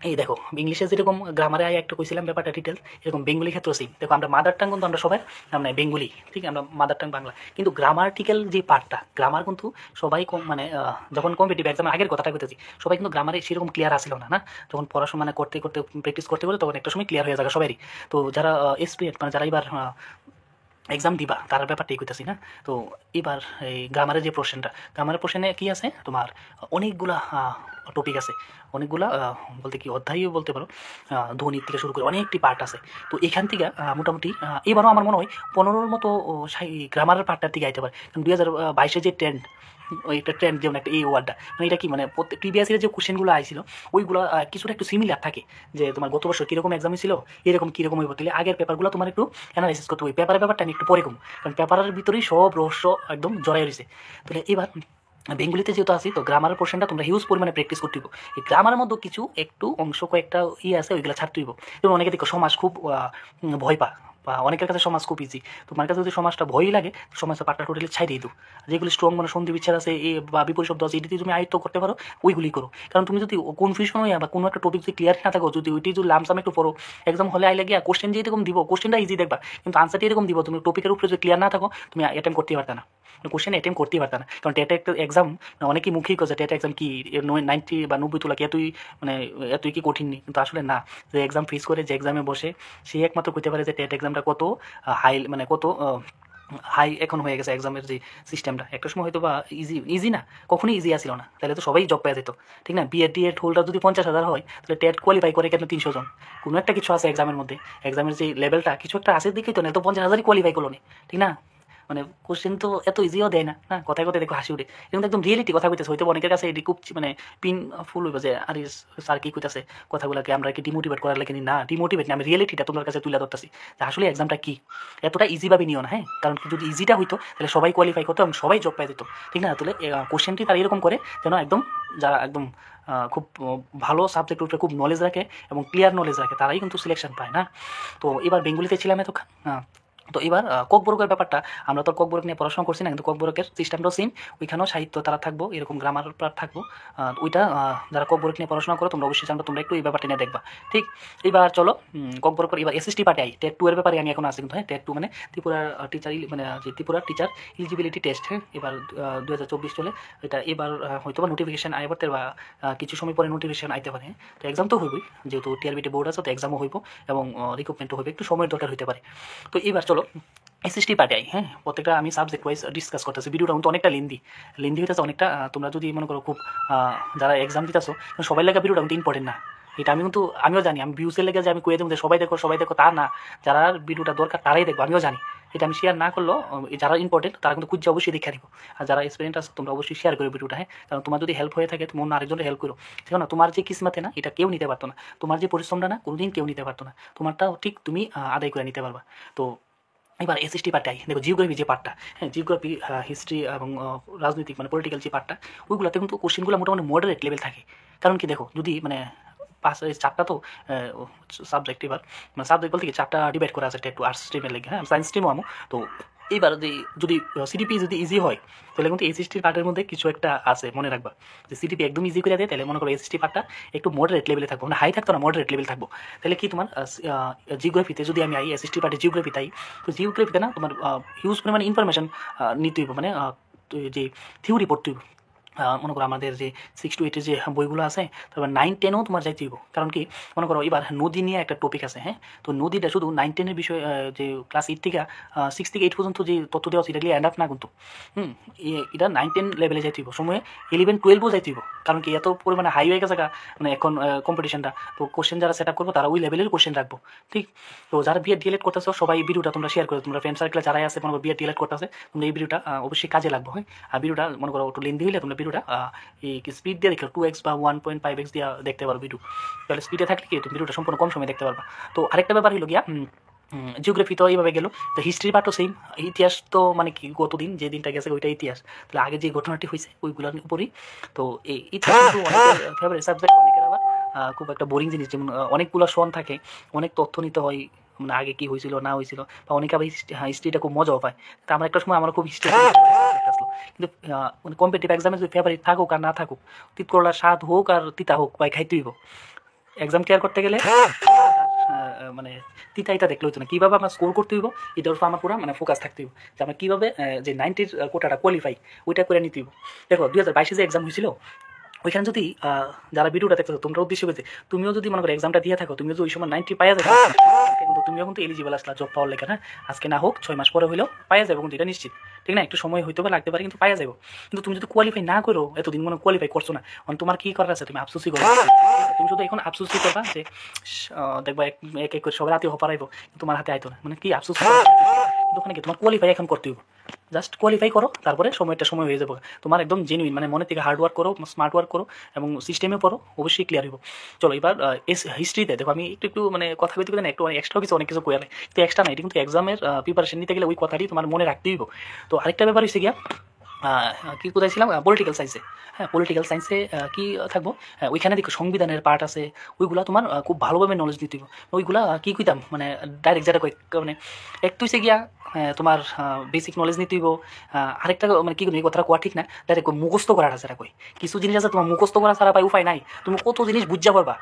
এই দেখো ইংলিশে যেরকম গ্রামারে একটা কইছিলাম ব্যাপারটা ডিটেলস, এরকম বেঙ্গলি ক্ষেত্রে সেম। দেখো আমরা মাদার টাং কিন্তু আমরা সবাই মানে বেঙ্গলি, ঠিক, আমরা মাদার টাং বাংলা, কিন্তু গ্রামার্টিক্যাল যে পার্টটা, গ্রামার কিন্তু সবাই কম মানে যখন কম্পিটিটিভ এক্সাম আগের কথাটা কইতেছি, সবাই কিন্তু গ্রামারে সেরকম ক্লিয়ার আসছিল না, না? যখন পড়াশোনা মানে করতে করতে প্র্যাকটিস করতে তখন একটা সময় ক্লিয়ার হয়ে যাবে সবারই। তো যারা এক্সপিরিয়েন্স মানে যারা এবার এক্সাম দিবা তার ব্যাপারটাই কইতাছি না। তো এবার এই গ্রামারের যে গ্রামারের পোর্শনে কী আছে তোমার অনেকগুলা টপিক আছে, অনেকগুলা বলতে কি অধ্যায়ও বলতে পারো, ধ্বনি থেকে শুরু করে অনেকটি পার্ট আছে। তো এখান থেকে মোটামুটি এবারও আমার মনে হয় 15-র মতো গ্রামারের পার্টটার দিকে আইতে পারে, কারণ 2022-এ যে ট্রেন্ড, ওই একটা ট্রেন্ড যেমন একটা এই ওয়ার্ডটা, মানে এটা কি মানে প্রিভিয়াস ইয়ার যে কোশ্চেনগুলো আইছিল ওইগুলো কিছুটা একটু সিমিলার থাকে, যে তোমার গত বছর কীরকম এক্সাম ছিল এরকম কীরকম হইব, তাহলে আগের পেপারগুলো তোমার একটু অ্যানালাইসিস করতে হবে। পেপারের ব্যাপারটা আমি একটু পরে কম, কারণ পেপারের ভিতরেই সব রহস্য একদম জড়াই রয়েছে। তাহলে এবার বেঙ্গলিতে যেহেতু আছি তো গ্রামারের পোর্শনটা তোমরা হিউজ পরিমাণে প্র্যাকটিস করতে হইব। এই গ্রামারের মধ্যে কিছু একটু অংশ কয়েকটা আছে ওইগুলো ছাড়তে হইব। যেমন অনেকে দেখো সমাজ খুব ভয় পা, বা অনেকের কাছে সমাজ খুব ইজি, তোমার কাছে যদি সমাজটা ভয়ই লাগে সমাজটা পাটটা টোটালি ছাই দিয়ে দিও। যেগুলি স্ট্রং মানে সন্ধি বিচ্ছেদ আছে বা বিপরীত শব্দ আছে, এটি তুমি আয়ত্ত করতে পারো ওইগুলি করো। কারণ তুমি যদি কনফিউশন হয়ে বা কোনো একটা টপিক যদি ক্লিয়ার না থাকো, যদি ওইটি যদি লামসাম একটু পড়ো, এক্সাম হলে আইলে গিয়া কোশ্চেন যে এরকম দিব, কোশ্চেনটা ইজি দেখবা কিন্তু আনসারটি এরকম দিব, তুমি টপিকের উপরে যদি ক্লিয়ার না থাকো তুমি অ্যাটেম্প করতেই পারতা না, কোশ্চেন অ্যাটেম্প করতেই পারতা না। কারণ টেট একটা এক্সাম অনেকেই মুখেই করছে টেট এক্সাম কি 90 বা 90 তোলা কি এতই কি কঠিন নেই, কিন্তু আসলে না। যে এক্সাম ফেস করে যে এক্সামে বসে সে একমাত্র কইতে পারে যে টেট এক্সামটা কত হাই, মানে কত হাই এখন হয়ে গেছে এক্সামের যে সিস্টেমটা। একটা সময় হয়তো বা ইজি না, কখনোই ইজি আসছিল না, তাহলে তো সবাই জব পেয়ে যেত, ঠিক না? বিএড ডিএড হোল্ডার যদি 50,000 হয় তাহলে টেট কোয়ালিফাই করে কেন 300 জন? কোনো একটা কিছু আছে এক্সামের মধ্যে, এক্সামের যে লেভেলটা কিছু একটা আছে দেখেই তো, না তো 50,000ই কোয়ালিফাই করলো না, ঠিক না? মানে কোশ্চেন তো এত ইজিও দেয় না, না? কথায় কথায় দেখো হাসি উঠে, কিন্তু একদম রিয়েলিটি কথা কইতেছে। হয়তো অনেকের কাছে এটি খুব মানে পিন ফুল হইব যে আরে স্যার কি কইতেছে, কথাগুলোকে আমরা কি ডিমোটিভেট করার লাগে না, ডিমোটিভেট না, আমি রিয়েলিটিটা তোমার কাছে তুলে ধরতেছি যে আসলে এক্সামটা কি, এতটা ইজিভাবে নিও না, হ্যাঁ? কারণ যদি ইজিটা হইতো তাহলে সবাই কোয়ালিফাই করতো এবং সবাই জব পাই দিত, ঠিক না? তাহলে কোশ্চেনটি তারা এরকম করে যেন একদম যারা একদম খুব ভালো সাবজেক্ট উপরে খুব নলেজ রাখে এবং ক্লিয়ার নলেজ রাখে তারাই কিন্তু সিলেকশন পায়, না? তো এবার বেঙ্গলিতে ছিলাম এতক্ষণ। তো এবার ককবরকের ব্যাপারটা, আমরা তো ককবরক নিয়ে পড়াশোনা করছি না, কিন্তু ককবরকের সিস্টেমটাও সেম, ওইখানেও সাহিত্য তারা থাকবো, এরকম গ্রামার থাকবো। ওইটা যারা ককবরক নিয়ে পড়াশোনা করো তোমরা অবশ্যই জানবো, তোমরা একটু এই ব্যাপারটা নিয়ে দেখবা, ঠিক? এবার চলো ককবরকের এবার এসএসটি পার্টে আই। টেট 2 এর ব্যাপারে আমি এখন আসি, কিন্তু হ্যাঁ টেট 2 মানে ত্রিপুরার টিচার মানে যে ত্রিপুরার টিচার এলিজিবিলিটি টেস্ট, হ্যাঁ? এবার 2024 চলে এটা, এবার হয়তো বা নোটিফিকেশান আইতে পারে বা কিছু সময় পরে নোটিফিকেশান আইতে পারে। তো এক্সাম তো হইবই, যেহেতু টিআরবিটি বোর্ড আছে তো এক্সামও হইব এবং রিক্রুটমেন্টও হইবে, একটু সময়ের দরকার হইতে পারে। তো এবার চলো চলো এসএসটি পার্টে আই। হ্যাঁ, প্রত্যেকটা আমি সাবজেক্ট ওয়াইজ ডিসকাস করতেছি। ভিডিওটা কিন্তু অনেকটা লেন্দি হইতেছে অনেকটা। তোমরা যদি মনে করো খুব যারা এক্সাম দিতেছো, সবাই লেগে ভিডিওটা কিন্তু ইম্পর্টেন্ট না। এটা আমিও জানি। আমি ভিউসের লেগে যে আমি কয়ে দেবো যে সবাই দেখো তা না। যারা ভিডিওটা দরকার তারাই দেখবো, আমিও জানি। এটা আমি শেয়ার না করলেও যারা ইম্পর্টেন্ট তারা কিন্তু খুঁজে অবশ্যই দেখে নিবো। আর যারা এক্সপিরিয়েন্স আছে তোমরা অবশ্যই শেয়ার করো ভিডিওটা। হ্যাঁ, কারণ তোমার যদি হেল্প হয়ে থাকে তুমি অন্য আরেকজনের হেল্প করো। দেখো না, তোমার যে কিসমতে না এটা কেউ নিতে পারতো না। তোমার যে পরিশ্রমটা না কোনোদিন কেউ নিতে পারতো না। তোমারটাও ঠিক তুমি আদায় করে নিতে পারবা। তো এবার এসএসটি পার্টে আই। দেখো জিওগ্রাফি যে পার্টটা, হ্যাঁ জিওগ্রাফি, হিস্ট্রি এবং রাজনৈতিক মানে পলিটিক্যাল যে পার্টটা, ওইগুলোতে কিন্তু কোশ্চেনগুলো মোটামুটি মডারেট লেভেল থাকে। কারণ কি দেখো, যদি মানে চারটা তো সাবজেক্ট, এবার মানে সাবজেক্ট বলতে কি চারটা ডিভাইড করা আছে একটু আর্টস স্ট্রিমের লেগে। হ্যাঁ, সায়েন্স স্ট্রিমও আমো। তো এইবার যদি সিডিপি যদি ইজি হয় তাহলে কিন্তু এসএসটি পার্টের মধ্যে কিছু একটা আছে, মনে রাখবা। যে সিডিপি একদম ইজি করে দেয় তাহলে মনে করো এসএসটি পার্টটা একটু মডারেট লেভেলে থাকবো, মানে হাই থাকতো না, মডারেট লেভেল থাকবো। তাহলে কি তোমার জিওগ্রাফিতে যদি আমি আই এসএসটি পার্টে জিওগ্রাফি তাই, তো জিওগ্রাফিতে না তোমার হিউজ পরিমাণে ইনফরমেশন নিতে হইব, মানে যে থিওরি পড়তে হইব। মনে করো আমাদের যে 6 to 8 যে বইগুলো আছে, তারপর 9-10ও তোমার যাইতে হইব। কারণ কি মনে করো এবার নদী নিয়ে একটা টপিক আছে। হ্যাঁ, তো নদীটা শুধু 9-10-এর বিষয়, যে ক্লাস 8 থেকে 6 থেকে 8 পর্যন্ত যে তথ্য দেওয়া সেটা এন্ড আপ না কিন্তু। এটা 9-10 লেভেলে যাইতে হইব, সময়ে 11-12ও যাইতে হইব। কারণ কি এত পরিমাণে হাই হয়ে গেছে মানে এখন কম্পিটিশনটা। তো কোশ্চেন যারা সেট আপ করবো তারা ওই লেভেলের কোশ্চেন রাখবো। ঠিক, তো যারা বিএড ডিএলএড করতেছো সবাই ভিডিওটা তোমরা শেয়ার করো। তোমরা ফ্রেন্ড সার্কেলে যারাই আছে মনে করো বিএড ডিএলএড করতেছে, তোমরা এই ভিডিওটা অবশ্যই কাজে লাগবে। হ্যাঁ, আর ভিডিওটা মনে করো একটু লেন্দি হইলে তোমরা ভিডিওটা স্পিড দিয়ে দেখো 2x বা 1.5x দিয়ে দেখতে পারো ভিডিও। তাহলে স্পিডে থাকলে কি তুমি ভিডিওটা সম্পূর্ণ কম সময় দেখতে পারবা। তো আরেকটা ব্যাপার হলো গিয়া, জিওগ্রাফি তো এইভাবে গেল। তো হিস্ট্রি পার্টও সেম। ইতিহাস তো মানে কি গতদিন যে দিনটা গেছে ওইটা ইতিহাস। তাহলে আগে যে ঘটনাটি হয়েছে ওইগুলোর উপরই। তো এই ইতিহাস কিন্তু অনেকের ফেভারিট সাবজেক্ট, অনেকের আবার খুব একটা বোরিং জিনিস। যেমন অনেকগুলো সন থাকে, অনেক তথ্য নিতে হয়, মানে আগে কি হয়েছিল না হয়েছিল, বা অনেকে আবার হিস্ট্রিটা খুব মজাও পায়। তা আমার একটা সময় আমার খুব হিস্ট্রি আসলো। কিন্তু মানে কম্পিটিটিভ এক্সামে যদি ফেভারিট থাকুক আর না থাকুক, তিত করলা স্বাদ হোক আর তিতা হোক ভাই খাইতেই হইব। এক্সাম ক্লিয়ার করতে গেলে মানে তিতাইটা দেখলে হইতো না। কীভাবে আমার স্কোর করতে হইব এটার উপর আমার পুরো মানে ফোকাস থাকতে হইব, যে আমরা কীভাবে যে 90-র কোটাটা কোয়ালিফাই ওইটা করে নিতে হইব। দেখো 2022-এ যে এক্সাম হয়েছিল ওইখানে যদি যারা ভিডিওটা দেখতেছো তোমরা উদ্দেশ্য করেছে, তুমিও যদি মনে করো এক্সামটা দিয়ে থাকো, তুমিও যদি ওই সময় 90 পাইয়া যাবে কিন্তু তুমিও কিন্তু এলিজিবল আসলা জব পাওয়ার লেখা। হ্যাঁ, আজকে না হোক 6 মাস পরে হইলেও পাইয়া যাবে, কিন্তু এটা নিশ্চিত। ঠিক না, একটু সময় হইতে পারে, লাগতে পারে, কিন্তু পাইয়া যাবো। কিন্তু তুমি যদি কোয়ালিফাই না করো, এতদিন মনে কোয়ালিফাই করছো না, তোমার কি করার আছে? তুমি আফসোসই করো। তুমি শুধু এখন আফসোসই করবা যে দেখবা এক এক করে সবার হাতে হপারাইবো, তোমার হাতে আইতো না, মানে কি আফসোস। কিন্তু ওখানে কি তোমার কোয়ালিফাই এখন করতে হইব। জাস্ট কোয়ালিফাই করো, তারপরে সময় হয়ে যাবে তোমার একদম জেনুইন, মানে মনে থেকে হার্ড ওয়ার্ক করো, স্মার্ট ওয়ার্ক করো এবং সিস্টেমে পড়ো, অবশ্যই ক্লিয়ার হইব। চলো এবার হিস্ট্রিতে দেখো আমি একটু মানে কথা বলতে না, একটু এক্সট্রা অনেক কিছু কয়ে তো এক্সট্রা না, এটা কিন্তু এক্সামের প্রিপারেশন নিতে গেলে ওই কথাটি তোমার মনে রাখতে হইব। তো আরেকটা ব্যাপার হচ্ছে গিয়া, কি কোথায় ছিলাম, পলিটিক্যাল সায়েন্সে। হ্যাঁ, পলিটিক্যাল সায়েন্সে কি থাকবো, ওইখানে দেখো সংবিধানের পার্ট আছে, ওইগুলা তোমার খুব ভালোভাবে নলেজ দিতে হবে। ওইগুলা কি কইতাম মানে ডাইরেক্ট যারা কই, মানে একটু হচ্ছে গিয়া তোমার বেসিক নলেজ নিতে হইব। আরেকটা মানে কি এই কথাটা কোয়া ঠিক না, ডাইরেক্ট মুখস্থ করাটা যারা কই, কিছু জিনিস আছে তোমার মুখস্থ করা ছাড়া পাই উপায় নাই। তুমি কত জিনিস বুঝা পারবা,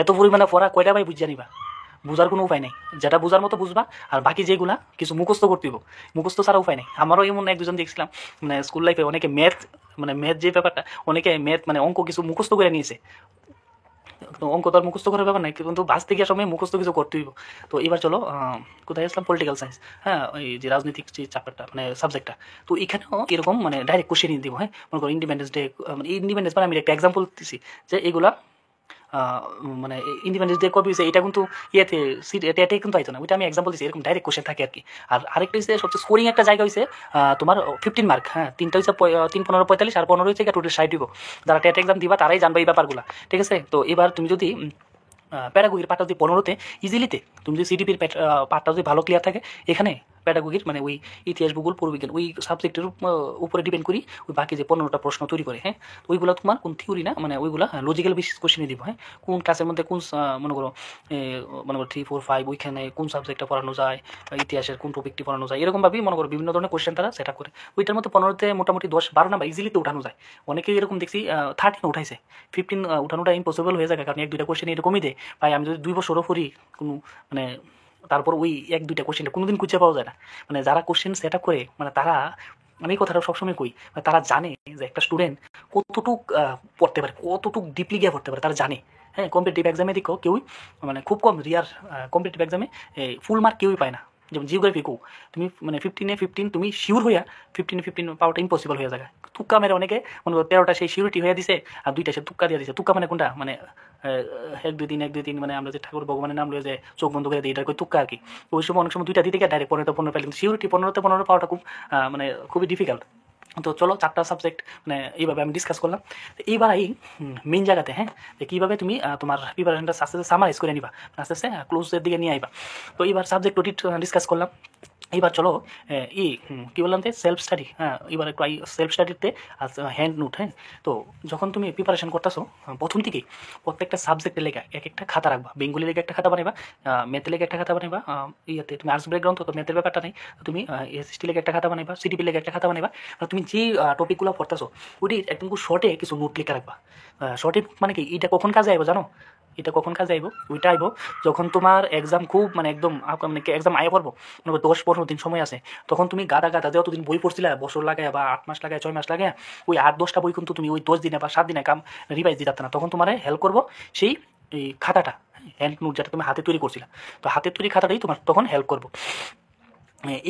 এত পরিমাণে পড়া কয়টা পাই বুঝা নিবা, বুঝার কোনো উপায় নেই। যেটা বুঝার মতো বুঝবা, আর বাকি যেগুলা কিছু মুখস্থ করতে হইব, মুখস্থ ছাড়া উপায় নেই। আমারও এমন এক দুজন দেখছিলাম মানে স্কুল লাইফে অনেকে ম্যাথ যে ব্যাপারটা, অনেকে মানে অঙ্ক কিছু মুখস্থ করে নিয়েছে। অঙ্ক তো আর মুখস্থ করার ব্যাপার নাই, কিন্তু বাঁচতে গিয়ে সময় মুখস্থ কিছু করতে হইব। তো এবার চলো কোথায় আসলাম, পলিটিক্যাল সায়েন্স। হ্যাঁ, ওই যে রাজনৈতিক যে চ্যাপ্টারটা মানে সাবজেক্টটা, তো এখানেও এরকম মানে ডাইরেক্ট কোশ্চেন দিব। হ্যাঁ, মনে করো ইন্ডিপেন্ডেন্স ডে, মানে ইন্ডিপেন্ডেন্স মানে আমি একটা এক্সাম্পল দিচ্ছি যে এগুলা মানে ইন্ডিপেন্ডেন্স ডে কবি হয়েছে, এটা কিন্তু এটাই কিন্তু আইতো না, ওইটা আমি এক্সাম্পল দিচ্ছি। এরকম ডাইরেক্ট কোশ্চেন থাকে আর কি। আর আরেকটা হচ্ছে সবচেয়ে স্কোরিং একটা জায়গা হয়েছে তোমার 15 মার্ক। হ্যাঁ, তিনটা হচ্ছে 3, 15, 45 আর 15 হচ্ছে টোটাল 60 দিব। যারা টেট এক্সাম দিবা তারাই জানবে এই ব্যাপারগুলো। ঠিক আছে, তো এবার তুমি যদি প্যারাগোগির পার্টটা যদি 15-তে ইজিলিতে তুমি যদি সিডিপির পার্টটা যদি ভালো ক্লিয়ার থাকে, এখানে প্যাডাগোগির মানে ওই ইতিহাস, ভূগোল, পরিবিজ্ঞান ওই সাবজেক্টের উপরে ডিপেন্ড করি ওই বাকি যে 15টা প্রশ্ন তৈরি করে। হ্যাঁ, ওইগুলো তোমার কোন থিওরি না, মানে ওইগুলো লজিক্যাল বেসিস কোশ্চেনই দিব। হ্যাঁ, কোন ক্লাসের মধ্যে কোন মনে করো 3, 4, 5 ওইখানে কোন সাবজেক্টটা পড়ানো যায়, ইতিহাসের কোন টপিকটি পড়ানো যায়, এরকমভাবেই মনে করো বিভিন্ন ধরনের কোশ্চেন তারা সেট আপ করে। ওইটার মধ্যে 15তে মোটামুটি 10-12 নাম্বার ইজিলিতে উঠানো যায়। অনেকেই এরকম দেখছি 13 উঠাইছে, 15 উঠানোটা ইম্পসিবল হয়ে যায়, কারণ 1-2টা কোশ্চেন এরকমই দেয়। ভাই আমি যদি 2 বছরও পড়ি কোনো মানে তারপর ওই 1-2টা কোশ্চেনটা কোনোদিন খুঁজে পাওয়া যায় না। মানে যারা কোশ্চেন সেট আপ করে, মানে তারা, আমি এই কথাটা সবসময় কই, মানে তারা জানে যে একটা স্টুডেন্ট কতটুক পড়তে পারে, কতটুক ডিপলি গিয়ে পড়তে পারে, তারা জানে। হ্যাঁ, কম্পিটিটিভ এক্সামে দিকেও কেউই মানে খুব কম রিয়ার কম্পিটিটিভ এক্সামে ফুল মার্ক কেউই পায় না। যেমন জিওগ্রাফি কো তুমি মানে 15-15 তুমি শিওর হইয়া 15-15 পাওয়াটা ইম্পসিবল হয়ে যায়। তুক্কা মেরে অনেকে মনে করো 13টা সেই শিওরিটি হয়ে দিছে আর 2টা সে তুক্কা দিয়ে দিছে। তুক্কা মানে কোনটা মানে 1-2-3 মানে আমরা যে ঠাকুর ভগবানের নাম লয়ে যে চোখ বন্ধ করে দিই এটা কই তুক্কা আর কি। তো ওই সময় অনেক সময় 2টা দিতে গিয়ে ডাইরেক্ট 15-15 পাইলে কিন্তু শিওরিটি 15-15 পাওয়াটা খুব মানে খুবই ডিফিকাল্ট। তো চলো 4টা সাবজেক্ট মানে এইভাবে আমি ডিসকাস করলাম। তো এইবার এই মেইন জায়গাতে হ্যাঁ যে কীভাবে তুমি তোমার প্রিপারেশনটা আস্তে আস্তে সামারাইজ করে নিবা, আস্তে আস্তে ক্লোজের দিকে নিয়ে আইবা। তো এইবার সাবজেক্ট ওটি ডিসকাস করলাম। এইবার চলো কী বললাম যে সেলফ স্টাডি। হ্যাঁ এবার একটু সেলফ স্টাডিতে হ্যান্ড নোট। হ্যাঁ তো যখন তুমি প্রিপারেশন করতেছো প্রথম থেকেই প্রত্যেকটা সাবজেক্টের লেগে এক একটা খাতা রাখবা। বেঙ্গলি লেগে একটা খাতা বানাইবা, ম্যাথে লেগে একটা খাতা বানাইবা, ইয়াতে তুমি আর্টস ব্যাকগ্রাউন্ড তো ম্যাথের ব্যাপারটা নেই, তুমি এসএসটি লেগে একটা খাতা বানাইবা, সিডিপি লেগে একটা খাতা বানাইবা। তুমি যে টপিকগুলো পড়তেছো ওটি একদম খুব শর্টে কিছু নোট লিখে রাখবা। শর্টে মানে কি এটা কখন কাজে আইব জানো? এটা কখন কাজে আইব? ওইটা আইব যখন তোমার এক্সাম খুব মানে একদম মানে এক্সাম আয় পড়বো, মানে 10-15 দিন সময় আছে, তখন তুমি গাদা গাদা যতদিন বই পড়ছিলে বছর লাগায় বা 8 মাস লাগায় 6 মাস লাগায় ওই 8-10টা বই কিন্তু তুমি ওই 10 দিনে বা 7 দিনে কাম রিভাইজ দিতে না। তখন তোমার হেল্প করবো সেই এই খাতাটা, হ্যান্ড নোট যেটা তুমি হাতে তৈরি করছিলা। তো হাতের তৈরি খাতাটাই তোমার তখন হেল্প করবো।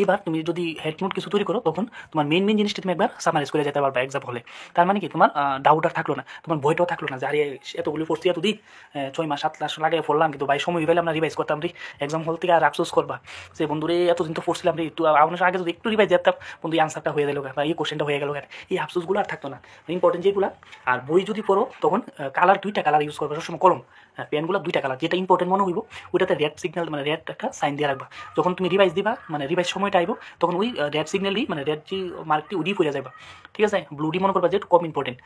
এবার তুমি যদি হেড নোট কিছু তৈরি করো তখন তোমার মেন জিনিসটা তুমি একবার সামারাইজ করে যেতে পারবে এক্সাম হলে। তার মানে কি তোমার ডাউট আর থাকলো না, তোমার ভয়টাও থাকলো না যে আরে এতগুলি পড়ছি এতদিন 6 মাস 7 মাস লাগাই পড়লাম কিন্তু ভাই সময় পেলাম না রিভাইজ করতাম রে। এক্সাম হল থেকে আর আফসোস করবা যে বন্ধুরে এতদিন তো পড়ছিলাম রে, একটু আমার আগে যদি একটু রিভাইজ যেতাম বন্ধু এই আনসারটা হয়ে গেল বা এই কোশ্চেনটা হয়ে গেল, এই আফসোসগুলো আর থাকতো না। ইম্পর্টেন্ট যেগুলো আর বই যদি পড়ো তখন কালার 2টা কালার ইউজ করবে সবসময়, কলম পেনগুলো 2টা কালার, যেটা ইম্পর্টেন্ট মনে হইব ওইটাতে রেড সিগন্যাল মানে রেড একটা সাইন দিয়ে রাখবা। যখন তুমি রিভাইজ দিবা মানে রিভাইজ সময়টা আইব তখন ওই রেড সিগন্যালই মানে রেড যে মার্কটি উডি পড়ে যাবে, ঠিক আছে? ব্লুডি মনে করবা যে একটু কম ইম্পর্টেন্ট।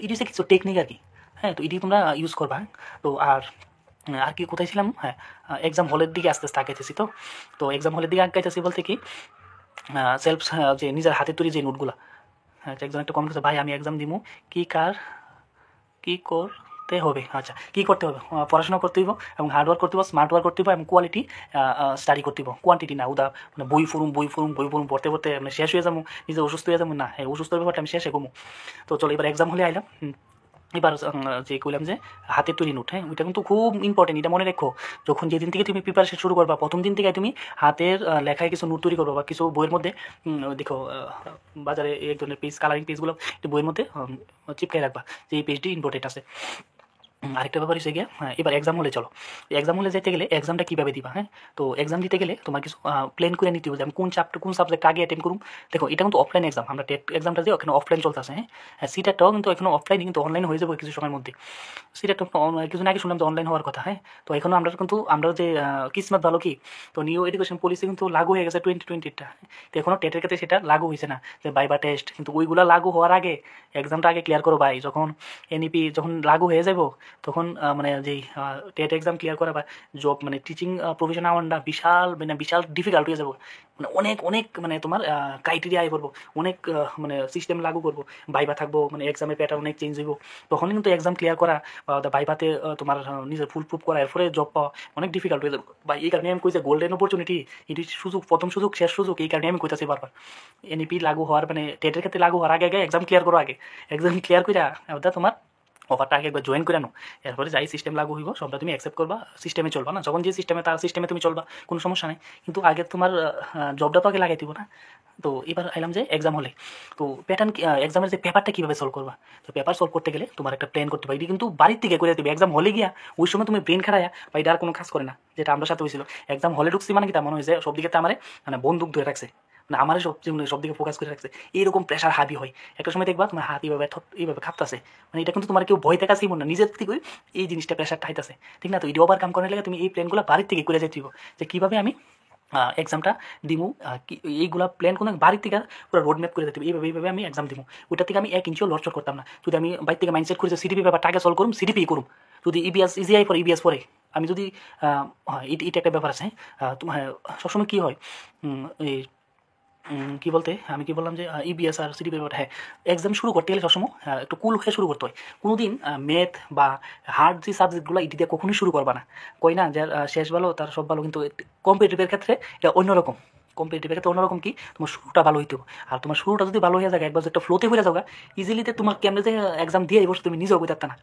এটি হচ্ছে কিছু টেকনিক আর কি। হ্যাঁ তো এটি তোমরা ইউজ করবা। তো আর আর কি কোথায় ছিলাম? হ্যাঁ এক্সাম হলের দিকে আস্তে আস্তে আগাইতেছি। তো এক্সাম হলের দিকে আগাইতেছি বলতে কি সেলফ যে নিজের হাতে তৈরি যে নোটগুলো। হ্যাঁ একজন একটা কমেন্ট করছে ভাই আমি এক্সাম দিমু কি করতে হবে? আচ্ছা কী করতে হবে? পড়াশোনা করতে হইব এবং হার্ডওয়ার্ক করতে হইব, স্মার্ট ওয়ার্ক করতে হইব এবং কোয়ালিটি স্টাডি করতে হইব, কোয়ান্টিটি না। মানে বই পড়ুম পড়তে মানে শেষ হয়ে যাবো, নিজে অসুস্থ হয়ে যাবো না। হ্যাঁ অসুস্থ ব্যাপারটা আমি শেষে ঘুমো। তো চলো এবার এক্সাম হলে আইলাম। এবার যে কইলাম যে হাতের তৈরি নোট, হ্যাঁ ওইটা কিন্তু খুব ইম্পর্টেন্ট। এটা মনে রেখো যখন যেদিন থেকে তুমি প্রিপারেশন শুরু করবা প্রথম দিন থেকে তুমি হাতের লেখায় কিছু নোট তৈরি করবো বা কিছু বইয়ের মধ্যে দেখো বাজারে এক ধরনের পেজ কালারিং পেজগুলো বইয়ের মধ্যে চিপকাই রাখবা যে এই পেজটি ইম্পর্টেন্ট আছে। আরেকটা ব্যাপার হচ্ছে গিয়ে এবার এক্সাম হলে চলো। এক্সাম হলে যেতে গেলে এক্সামটা কীভাবে দিবা? হ্যাঁ তো এক্সাম দিতে গেলে তোমার কিছু প্ল্যান করে নিতে হবে যে আমি কোন সাবজেক্ট আগে অ্যাটেন্ড করুম। দেখো এটা কিন্তু অফলাইন এক্সাম, আমরা টেট এক্সামটা দিয়ে ওখানে অফলাইন চলতেছে। হ্যাঁ সিটেটটাও কিন্তু এখনো অফলাইন কিন্তু অনলাইন হয়ে যাবে কিছু সময়ের মধ্যে। সিটেটটা কিছুদিন আগে শুনলাম যে অনলাইন হওয়ার কথা। হ্যাঁ তো এখনও আমরা যে কিসমত ভালো কি তো নিউ এডুকেশন পলিসি কিন্তু লাগু হয়ে গেছে 2020টা। তো এখনও টেটের ক্ষেত্রে সেটা লাগু হয়েছে না যে ভাইবা টেস্ট, কিন্তু ওইগুলো লাগু হওয়ার আগে এক্সামটা আগে ক্লিয়ার করো ভাই। যখন এনইপি যখন লাগু হয়ে যাব তখন মানে যেই টেট এক্সাম ক্লিয়ার করা বা জব মানে টিচিং প্রফেশন আওয়ানটা বিশাল ডিফিকাল্ট হয়ে যাবো। মানে অনেক মানে তোমার ক্রাইটেরিয়া আয় করবো, অনেক মানে সিস্টেম লাগু করবো, ভাইবা থাকবো, মানে এক্সামের প্যাটার্ন অনেক চেঞ্জ হইব। তখন কিন্তু এক্সাম ক্লিয়ার করা বা ভাইবাতে তোমার নিজের ফুল প্রুফ করা এরপরে জব পাওয়া অনেক ডিফিকাল্ট হয়ে যাবে। বা এই কারণে আমি কইছি গোল্ডেন অপরচুনিটি, এটি সুযোগ, প্রথম সুযোগ শেষ সুযোগ। এই কারণে আমি কইতাছি বারবার এনইপি লাগু হওয়ার মানে টেটের ক্ষেত্রে লাগু হওয়ার আগে এক্সাম ক্লিয়ার করো। আগে এক্সাম ক্লিয়ার করে ওটা তোমার অফারটা আগে একবার জয়েন করে আনো। এরপরে যাই সিস্টেম লাগু হইব সবটা তুমি অ্যাকসেপ্ট করবা, সিস্টেমে চলবা না। যখন যে সিস্টেমে তার সিস্টেমে তুমি চলবা কোনো সমস্যা নেই, কিন্তু আগে তোমার জবটা তো আগে লাগাই দিব না। তো এবার আইলাম যে এক্সাম হলে তো প্যাটার্ন এক্সামের যে পেপারটা কীভাবে সলভ করবা। তো পেপার সলভ করতে গেলে তোমার একটা প্ল্যান করতে হবে। এটি কিন্তু বাড়ির থেকে করে দেবে। এক্সাম হলে গিয়া ওই সময় তুমি ব্রেন খারায়া বা এটা আর কোনো কাজ করে না, যেটা আমার সাথে হয়েছিল। এক্সাম হলে ঢুকছি মানে কি তা মনে হয়েছে সব দিকে আমার মানে বন্দুক ধরে রাখছে, না আমার সব দিকে ফোকাস করে রাখছে, এইরকম প্রেশার হাবি হয়। একটা সময় দেখবা তোমার হাত এইভাবে খাপতাছে, মানে এটা কিন্তু তোমার কেউ ভয় দেখাচ্ছেই মনে না, নিজের থেকে এই জিনিসটা প্রেশার ঠাইতাছে, ঠিক না? তো এটি ওভারকাম করার লাগে তুমি এই প্ল্যানগুলো বাড়ির থেকে করে যেতে হবে যে কীভাবে আমি এক্সামটা দিমু। এইগুলা প্ল্যান কোনো বাড়ির থেকে পুরো রোড ম্যাপ করে দিতে এইভাবে আমি এক্সাম দিমু। ওইটা থেকে আমি 1 ইঞ্চিও লড়চড় করতাম না। যদি আমি বাইর থেকে মাইন্ডসেট করি যে সিডিপি ব্যাপারটা আগে সলভ করুম, সিডিপি করুম। যদি ইবিএস ইজিআই পরে ইবিএস পরে আমি যদি এটা একটা ব্যাপার আছে। তোমার সবসময় কী হয় এই আমি কি বললাম যে ইবিএস আর সিডি ব্যাপার। হ্যাঁ এক্সাম শুরু করতে গেলে সবসময় একটু কুল হয়ে শুরু করতে হয়। কোনো দিন ম্যাথ বা হার্ড যে সাবজেক্টগুলো এটি দিয়ে কখনোই শুরু করবা না। কই না যার শেষ ভালো তার সব ভালো, কিন্তু কম্পিটিটিভের ক্ষেত্রে এটা অন্যরকম। কম্পিটিটিভের ক্ষেত্রে অন্যরকম কি তোমার শুরুটা ভালো হইতে হবে। আর তোমার শুরুটা যদি ভালো হয়ে যায় একবার একটা ফ্লোতে হয়ে যাওয়া ইজিলিতে তোমার কেমনে যে এক্সাম দিয়ে এই বছর তুমি নিজেও বই থাকতে না,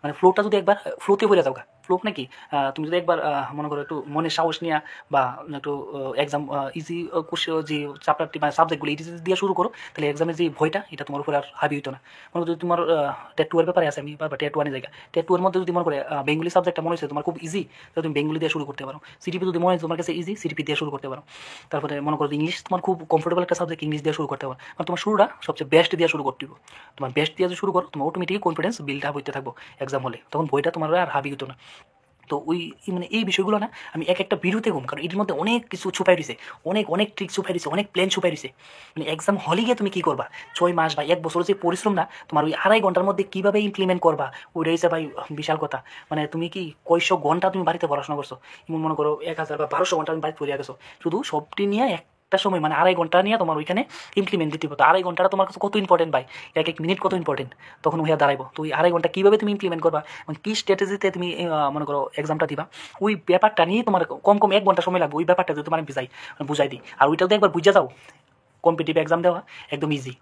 মানে ফ্লোটা যদি একবার ফ্লোতে হয়ে যাওয়া ফ্লো নাকি তুমি যদি একবার মনে করো একটু মনে সাহস নিয়ে বা একটু এক্সাম ইজি যে চ্যাপ্টারটি বা সাবজেক্টগুলো ইজি দিয়ে শুরু করো, তাহলে এক্সামের যে ভয়টা এটা তোমার উপরে আর হাবি হইতো না। মনে করো যদি তোমার টেট টু এর ব্যাপারে আছে, আমি বারবার টেট ওয়ানের জায়গা, টেট টু এর মধ্যে যদি মনে করে বেঙ্গলি সাবজেক্টটা মনে হচ্ছে তোমার খুব ইজি, তাহলে তুমি বেঙ্গলি দিয়ে শুরু করতে পারো। সিটিপি যদি মনে হয় তোমার কাছে ইজি, সিটিপি দিয়ে শুরু করতে পারো। তারপরে মনে করো ইংলিশ তোমার খুব কমফোর্টেবল একটা সাবজেক্ট, ইংলিশ দিয়ে শুরু করতে পারো। মানে তোমার শুরুটা সবচেয়ে বেস্ট দিয়ে শুরু করতে হবে। তোমার বেস্ট দিয়ে যদি শুরু করো, তোমার অটোমেটিক কনফিডেন্স বিল্ড আপ হইতে থাকবো এক্সাম হলে, তখন বইটা তোমার আর হাবি হতো না। তো ওই মানে এই বিষয়গুলো না আমি এক একটা ভিডিওতে ঘুম, কারণ এর মধ্যে অনেক কিছু ছুপাই রয়েছে, অনেক অনেক ট্রিক ছুপাই রয়েছে, অনেক প্ল্যান ছুপাই রয়েছে। মানে এক্সাম হলে গিয়ে তুমি কী করবা, 6 মাস বা 1 বছর যে পরিশ্রম না তোমার ওই 2.5 ঘন্টার মধ্যে কীভাবে ইমপ্লিমেন্ট করবা, ওইটা হচ্ছে ভাই বিশাল কথা। মানে তুমি কি কয়শো ঘন্টা তুমি বাড়িতে পড়াশোনা করছো, এমন মনে করো 1000 বা 1200 ঘন্টা তুমি বাড়িতে পড়িয়া গেছো, শুধু সবটি নিয়ে একটা সময় মানে 2.5 ঘন্টা নিয়ে তোমার ওইখানে ইমপ্লিমেন্ট দিতে হতো। 2.5 ঘন্টাটা তোমার কাছে কত ইম্পর্টেন্ট ভাই, এক এক মিনিট কত ইম্পর্টেন্ট তখন হইয়া দাঁড়াইবো। তো ওই 2.5 ঘন্টা কীভাবে তুমি ইমপ্লিমেন্ট করবা, মানে কী স্ট্র্যাটেজিতে তুমি মনে করো এক্সামটা দিবা, ওই ব্যাপারটা নিয়ে তোমার কম কম 1 ঘন্টা সময় লাগবে। ওই ব্যাপারটা যদি তোমার বুঝাই দিই, আর ওইটা যদি একবার বুঝে যাও, কম্পিটিটিভ এক্সাম দেওয়া একদম ইজি।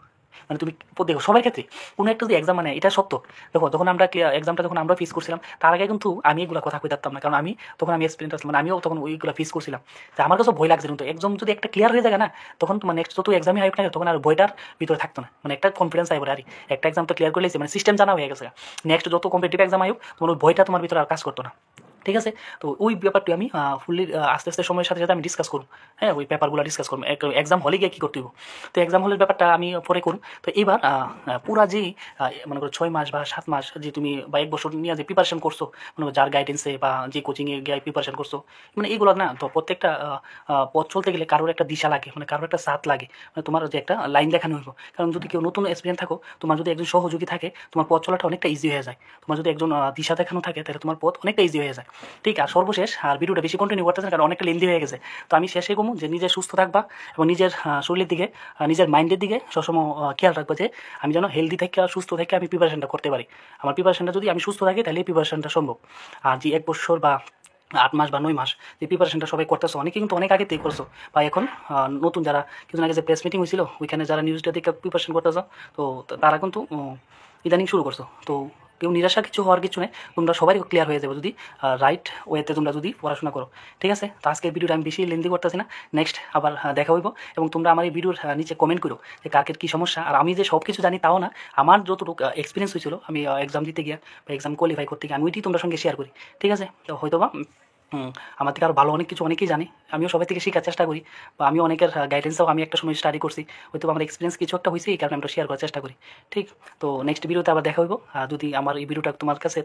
মানে তুমি দেখো সবার ক্ষেত্রে কোনো একটা যদি এক্সাম, মানে এটা সত্য। দেখো যখন আমরা এক্সামটা যখন আমরা ফেস করছিলাম, তার আগে কিন্তু আমি এগুলো কথা কই থাকতাম না, কারণ তখন আমি এক্সপিরিয়েন্স আসলাম, মানে আমিও তখন ওইগুলো ফেস করছিলাম। তো আমার কাছে ভয় লাগছে, কিন্তু একদম যদি একটা ক্লিয়ার হয়ে যায় না, তখন তোমার নেক্সট যত এক্সামে আইব না তখন আর ভয়টার ভিতরে থাকতো না। মানে একটা কনফিডেন্স আইব আর একটা এক্সাম তো ক্লিয়ার করে লেগেছে, মানে সিস্টেম জানা হয়ে গেছে। নেক্সট যত কম্পিটিটিভ এক্সাম আইব তোমার ওই ভয়টা তোমার ভিতরে আর কাজ করতো না। ঠিক আছে, তো ওই ব্যাপারটি আমি ফুললি আস্তে আস্তে সময়ের সাথে সাথে আমি ডিসকাস করুন। হ্যাঁ, ওই পেপারগুলো ডিসকাস করুন এক্সাম হলে গিয়ে কী করতে হইব। তো এক্সাম হলের ব্যাপারটা আমি পরে করুন। তো এইবার পুরা যে মনে করো 6 মাস বা 7 মাস যে তুমি বা 1 বছর নিয়ে যে প্রিপারেশন করছো, মনে করো যার গাইডেন্সে বা যে কোচিংয়ে গিয়ে প্রিপারেশন করছো, মানে এইগুলো না, তো প্রত্যেকটা পথ চলতে গেলে কারোর একটা দিশা লাগে, মানে কারোর একটা সাথ লাগে, মানে তোমার যে একটা লাইন দেখানো হইব। কারণ যদি কেউ নতুন এক্সপিরিয়েন্স থাকো, তোমার যদি একজন সহযোগী থাকে, তোমার পথ চলাটা অনেকটা ইজি হয়ে যায়। তোমার যদি একজন দিশা দেখানো থাকে, তাহলে তোমার পথ অনেকটা ইজি হয়ে যায়। ঠিক, আর সর্বশেষ আর ভিডিওটা বেশি কন্টিনিউ করতেছে না, কারণ অনেকটা লেন্দি হয়ে গেছে। তো আমি শেষে কমু যে নিজে সুস্থ থাকবা এবং নিজের শরীরের দিকে, নিজের মাইন্ডের দিকে সবসময় খেয়াল রাখবো, যে আমি যেন হেলদি থেকে আর সুস্থ থেকে আমি প্রিপারেশনটা করতে পারি। আমার প্রিপারেশনটা যদি আমি সুস্থ থাকি, তাহলে এই প্রিপারেশনটা সম্ভব। আর যে 1 বছর বা 8 মাস বা 9 মাস যে প্রিপারেশনটা সবাই করতেছো, অনেকে কিন্তু অনেক আগে থেকে করছো, বা এখন নতুন যারা কিছুদিন আগে যে প্রেস মিটিং হয়েছিল ওইখানে যারা নিউজটা দেখে প্রিপারেশন করতেছো, তো তারা কিন্তু ইদানিং শুরু করছো। তো কেউ নিরাশা কিছু হওয়ার কিছু নেই, তোমরা সবাই ক্লিয়ার হয়ে যাবে যদি রাইট ওয়েতে তোমরা যদি পড়াশোনা করো। ঠিক আছে, তো আজকের ভিডিওটা আমি বেশি লেন্দি করতেছি না, নেক্সট আবার দেখা হইব। এবং তোমরা আমার এই ভিডিওর নিচে কমেন্ট করো যে কার কী সমস্যা। আর আমি যে সব কিছু জানি তাও না, আমার যতটুকু এক্সপিরিয়েন্স হয়েছিল আমি এক্সাম দিতে গিয়ে বা এক্সাম কোয়ালিফাই করতে গিয়ে, আমি ওইটি তোমরা সঙ্গে শেয়ার করি। ঠিক আছে, তো হয়তো বা আমার থেকে আরও ভালো অনেক কিছু অনেকেই জানি, আমিও সবাই থেকে শেখার চেষ্টা করি, বা আমি অনেকের গাইডেন্সও আমি একটা সময় স্টাডি করছি, হয়তো আমার এক্সপিরিয়েন্স কিছু একটা হয়েছে, এই কারণে আমরা শেয়ার করার চেষ্টা করি। ঠিক, তো নেক্সট ভিডিওতে আবার দেখা হইব। যদি আমার এই ভিডিওটা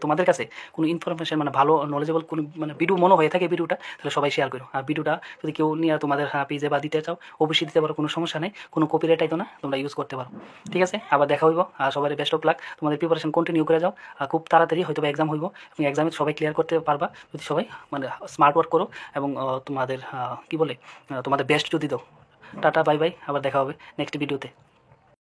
তোমাদের কাছে কোনো ইনফরমেশন, মানে ভালো নলেজেবল কোনো মানে ভিডিও মনে হয়ে থাকে ভিডিওটা, তাহলে সবাই শেয়ার করো। আর ভিডিওটা যদি কেউ নিয়ে তোমাদের পেজে বা দিতে চাও, অবশ্যই দিতে পারো, কোনো সমস্যা নেই, কোনো কপিরাইট আইতো না, তোমরা ইউজ করতে পারো। ঠিক আছে, আবার দেখা হইব। আর সবাই বেস্ট অফ লাক, তোমাদের প্রিপারেশন কন্টিনিউ করে যাও। খুব তাড়াতাড়ি হয়তো এক্সাম হইব, এবং এক্সামে সবাই ক্লিয়ার করতে পারবা যদি সবাই মানে স্মার্ট ওয়ার্ক করো, এবং তোমাদের কী বলে তোমাদের বেস্ট যদি দাও। টাটা, বাই বাই, আবার দেখা হবে নেক্সট ভিডিওতে।